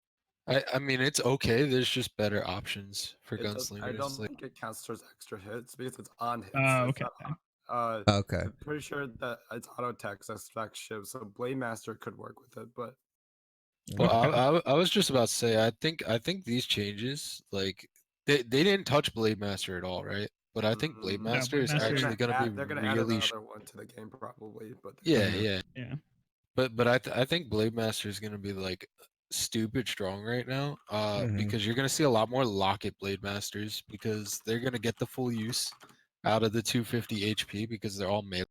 I mean, it's okay. There's just better options for Gunslingers. I don't think it counts towards extra hits because it's on hits. Oh, okay. Okay. I'm pretty sure that it's auto attacks that stack shiv, so Blade Master could work with it, but. Well, I was just about to say, I think these changes, like they didn't touch Blade Master at all, right? But I think Blade Master is actually going to be they're gonna add another one to the game probably, but yeah. But I think Blade Master is going to be like stupid strong right now, because you're going to see a lot more Locket Blade Masters because they're going to get the full use out of the 250 HP because they're all melee.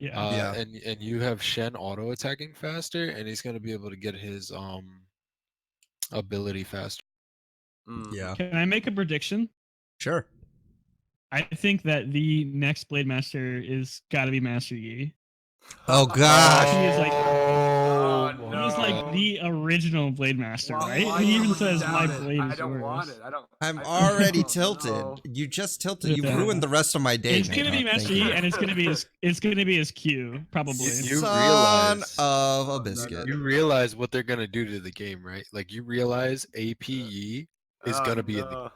And you have Shen auto attacking faster, and he's gonna be able to get his ability faster. Yeah. Can I make a prediction? Sure. I think that the next Blade Master is got to be Master Yi. Oh gosh. He is like the original Blade Master, Well, right? why He you even would says doubt my it? blade I is don't yours. want it. I don't. I'm I already don't tilted. know. You just tilted. You've Yeah. ruined the rest of my day. It's gonna be man. Thank messy, you. and it's gonna be his Q probably. You Son realize of a no, biscuit. you realize what they're gonna do to the game, right? Like you realize APE is gonna be in the no.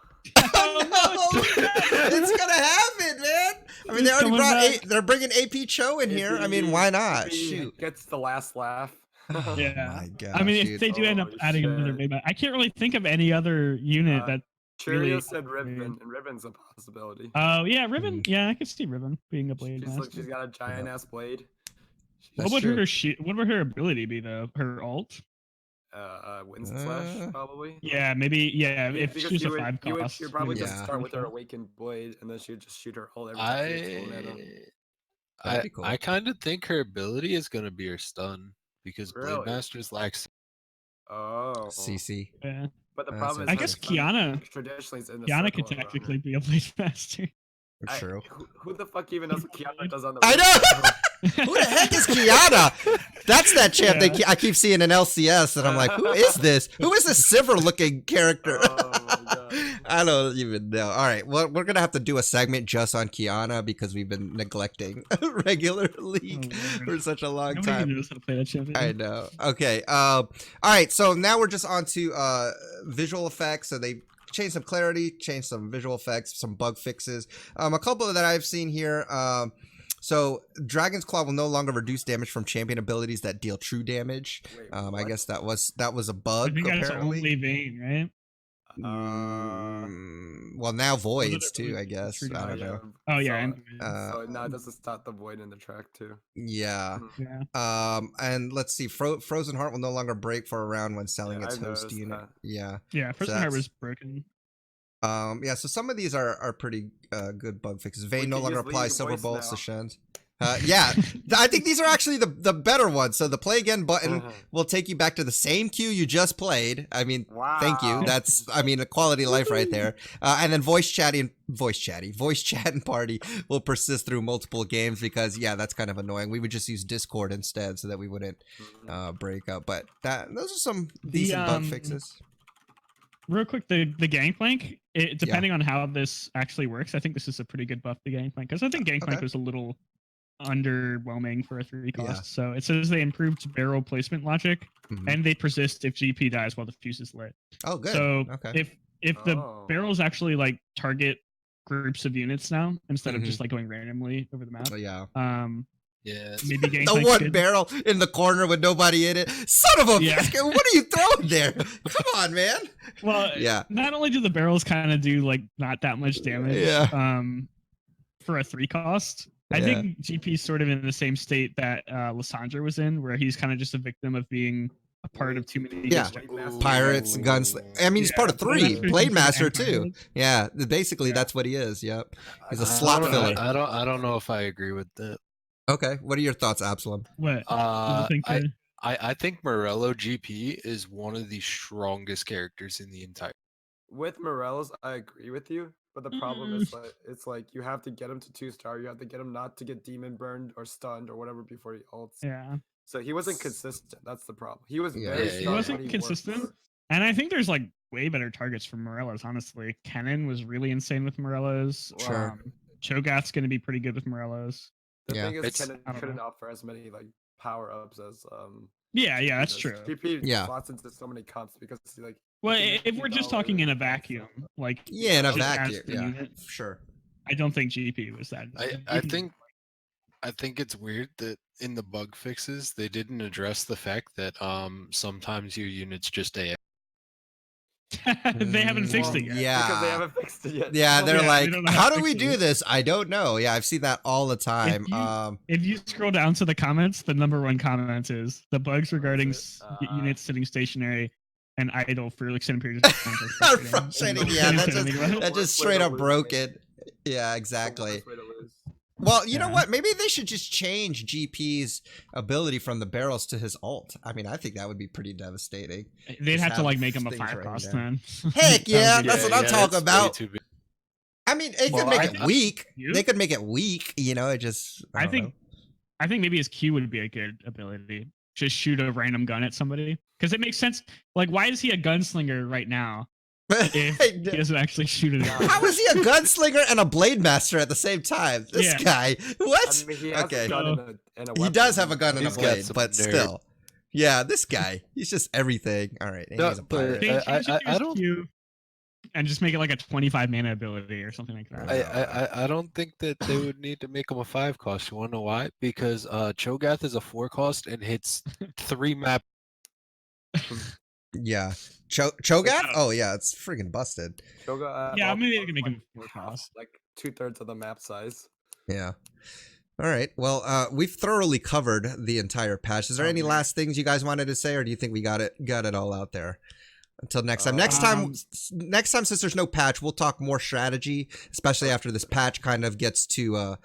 Oh, no! It's gonna happen, man. I mean, they already brought. They're bringing AP Cho in here. I mean, why not? Shoot. Gets the last laugh. Oh Yeah. my gosh, I mean, dude. if they do end up Holy adding another shit. Blade Master, I can't really think of any other unit that. Cheerio really- said Riven, and Riven's a possibility. Oh yeah, Riven. Yeah, I could see Riven being a Blade Master. She's got a giant ass blade. That's What would true. what would her ability be though? Her ult? Wind slash probably. Yeah, maybe. Yeah, if Because she's a you would- 5 you would- cost. She'd probably maybe just Yeah. start with her 25. awakened blade, and then she would just shoot her ult every time she gets full mana. That'd be cool. I kind of think her ability is gonna be her stun because Really? Blade Masters lacks. Oh. CC. Yeah. But the That's problem is, I interesting. guess her stun Kiana. traditionally is in the Kiana could circle around her. technically be a Blade Master. True. Who the fuck even knows what Kiana does on the? I know. Who the heck is Kiana? That's that champ Yeah. that I keep seeing in LCS, and I'm like, who is this? Who is this Sivir-looking character? Oh my god. I don't even know. All right, well, we're gonna have to do a segment just on Kiana because we've been neglecting regular league Lord. for such a long Nobody even time. knows how to play that champion. I know. Okay. All right. So now we're just on to visual effects. So they changed some clarity, changed some visual effects, some bug fixes. A couple that I've seen here. So Dragon's Claw will no longer reduce damage from champion abilities that deal true damage. Wait, I what? guess that was a I bug. think that's Apparently. only Vayne, right? Well, now voids their too. I abilities guess. true I don't damage? know. Oh yeah, So, and so now it doesn't stop the void in the track too. Yeah. yeah, And let's see. Frozen Heart will no longer break for a round when selling Yeah, its I've host noticed unit. that. Yeah. yeah. Frozen Heart was broken. Yeah, so some of these are pretty good bug fixes. Vayne no can longer use applies lead silver voice bolts to now. Shens. Yeah, I think these are actually the better ones. So the play again button will take you back to the same queue you just played. I mean, thank you. Wow. That's, I mean, a quality of life right there. And then voice chat and party will persist through multiple games because, yeah, that's kind of annoying. We would just use Discord instead so that we wouldn't break up. But those are some decent bug fixes. Real quick, the Gangplank, depending on how this actually works, I think this is a pretty good buff to Gangplank because I think Gangplank was a little underwhelming for a 3 cost. Yeah. So it says they improved barrel placement logic and they persist if GP dies while the fuse is lit. Oh, good. So Okay. if the barrels actually like target groups of units now instead of Mhm. just like going randomly over the map, Oh, yeah. Yeah. maybe The Gangplank's one good. barrel in the corner with nobody in it. Son of a Yeah. biscuit, what are you throwing there? Come on, man. Well, Yeah. not only do the barrels kind of do like not that much damage, Yeah. for a 3 cost. I think GP's sort of in the same state that Lysandra was in, where he's kind of just a victim of being a part of too many Yeah. distractions. Pirates, gunslinger. I mean, he's part of 3. Blade Blade Master Master too. and Yeah, basically that's what he is. Yep. He's a slot filler. I don't know if I agree with that. Okay, what are your thoughts, Absalom? What? What do you think, I think Morello GP is one of the strongest characters in the entire. With Morelos, I agree with you, but the problem is like it's like you have to get him to 2-star. You have to get him not to get demon burned or stunned or whatever before he ults. Yeah. So he wasn't consistent. That's the problem. He was Yeah. very Yeah, strong. He but wasn't worked. consistent. And I think there's like way better targets for Morelos, honestly. Kennen was really insane with Morelos. Sure. Cho'Gath's going to be pretty good with Morelos. The Yeah. thing is, It's- Kennen I don't couldn't know. offer as many like power ups as Yeah, that's does. true. GP Yeah. slots into so many comps because he like. Well, he can if make we're just $50 talking in a also. vacuum, like Yeah, in a just as vacuum. the Yeah, unit, sure. I don't think GP was that. I think it's weird that in the bug fixes they didn't address the fact that sometimes your units just AF. They haven't fixed it yet. Yeah. Because they haven't fixed it yet. Yeah, they're Yeah, we like, don't know how how do to we fix do it." this? I don't know. Yeah, I've seen that all the time. If you scroll down to the comments, the number 1 comment is the bugs regarding units sitting stationary and idle for extended periods of time. are frustrating. And Yeah, no that's one said anything about it. just Worst way straight to up lose, broke man. it. Yeah, It's the exactly. worst way to lose. Well, you know Yeah. what? Maybe they should just change GP's ability from the barrels to his ult. I mean, I think that would be pretty devastating. They'd Just have to have like make him a things 5 written cost down. then. Heck yeah, That would be that's good. what I'm talking way about. too big. I mean, it Well, could make I- it weak. You? They could make it weak. You know, it just. I don't think know. I think maybe his Q would be a good ability. just shoot a random gun at somebody? Because it makes sense. Like, why is he a gunslinger right now if he doesn't actually shoot it? How is he a gunslinger and a blade master at the same time? This guy, what? I mean, he has a gun and a weapon. He does have a gun and a He's blade, but still, yeah, this guy, he's just everything. All right, No, he's a pirate. I don't. And just make it like a 25 mana ability or something like that. I don't think that they would need to make him a 5 cost. You want to know why? Because Cho'Gath is a 4 cost and hits 3 map. Yeah, Cho'Gath. Oh yeah, it's freaking busted. Cho'Gath, yeah, maybe they can make him a 4 cost. Like 2/3 of the map size. Yeah. All right. Well, we've thoroughly covered the entire patch. Is there any last things you guys wanted to say, or do you think we got it all out there? Until next time. Next time, since there's no patch, we'll talk more strategy, especially after this patch kind of gets to,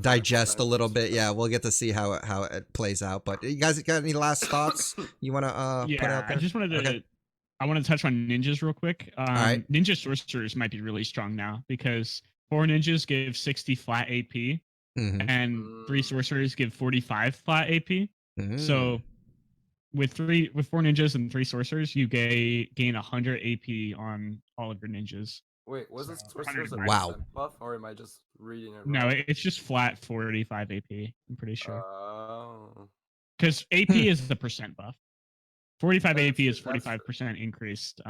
digest a little bit. Yeah, we'll get to see how it plays out. But you guys got any last thoughts you want to put out there? I just wanted to. Okay. I want to touch on ninjas real quick. All right. Ninja sorcerers might be really strong now because 4 ninjas give 60 flat AP, and 3 sorcerers give 45 flat AP. So with 4 ninjas and 3 sorcerers, you gain 100 AP on all of your ninjas. Wait, was this sorcerers a buff, or am I just reading it wrong? No, it's just flat 45 AP. I'm pretty sure. Because AP is the percent buff. 45 AP is 45% increased.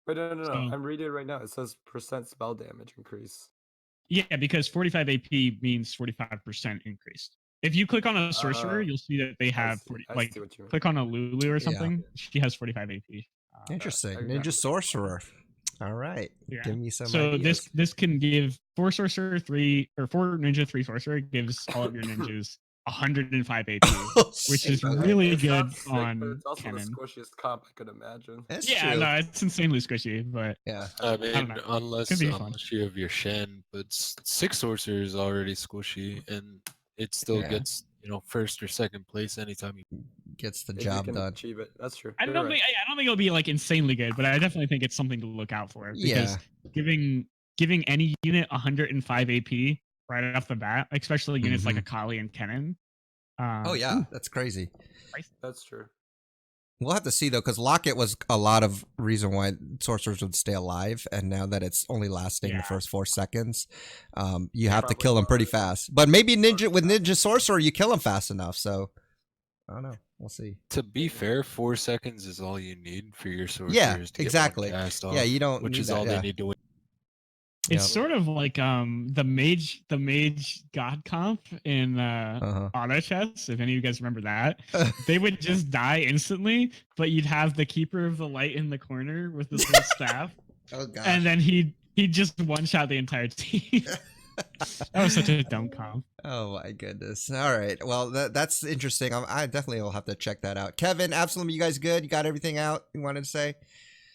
Wait, no. I'm reading it right now. It says percent spell damage increase. Yeah, because 45 AP means 45% increased. If you click on a sorcerer, you'll see that they have click on a Lulu or something. Yeah. She has 45 AP. Interesting. Ninja sorcerer. All right. Yeah. Give me some. So ideas. this can give 4 sorcerer, 4 ninja, 3 sorcerer gives all of your ninjas 105 AP, which is really good on it's also Cannon. The squishiest comp I could imagine. That's true. No, it's insanely squishy, but yeah. I mean, unless you have your Shen, but 6 sorcerers is already squishy, and it still gets first or second place anytime he gets the job done. Achieve it. That's true. I don't think it'll be like insanely good, but I definitely think it's something to look out for because giving any unit 105 AP right off the bat, especially units like Akali and Kennen. That's crazy. That's true. We'll have to see though, because Locket was a lot of reason why sorcerers would stay alive, and now that it's only lasting the first 4 seconds, you have to kill him pretty fast. But maybe with Ninja Sorcerer, you kill him fast enough. So I don't know. We'll see. To be fair, 4 seconds is all you need for your sorcerers. Yeah, to exactly. Get cast off, you don't. Which is all they need to win. It's sort of like the mage god comp in auto chess. If any of you guys remember that, they would just die instantly, but you'd have the keeper of the light in the corner with his little staff. Oh god! And then he'd just one shot the entire team. That was such a dumb comp. Oh my goodness! All right, well that's interesting. I definitely will have to check that out. Kevin, Absalom, you guys good? You got everything out you wanted to say?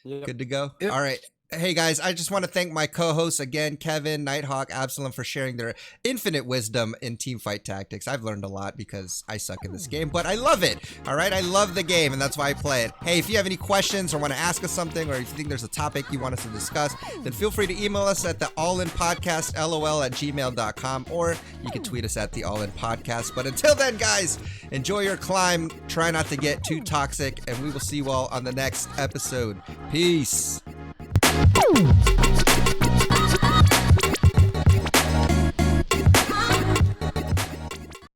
Yep. Good to go. Yep. All right. Hey guys, I just want to thank my co-hosts again, Kevin, Nighthawk, Absalom, for sharing their infinite wisdom in Teamfight Tactics. I've learned a lot because I suck in this game, but I love it. All right, I love the game, and that's why I play it. Hey, if you have any questions or want to ask us something, or if you think there's a topic you want us to discuss, then feel free to email us at the allinpodcast@gmail.com, or you can tweet us at the allinpodcast. But until then, guys, enjoy your climb. Try not to get too toxic, and we will see you all on the next episode. Peace.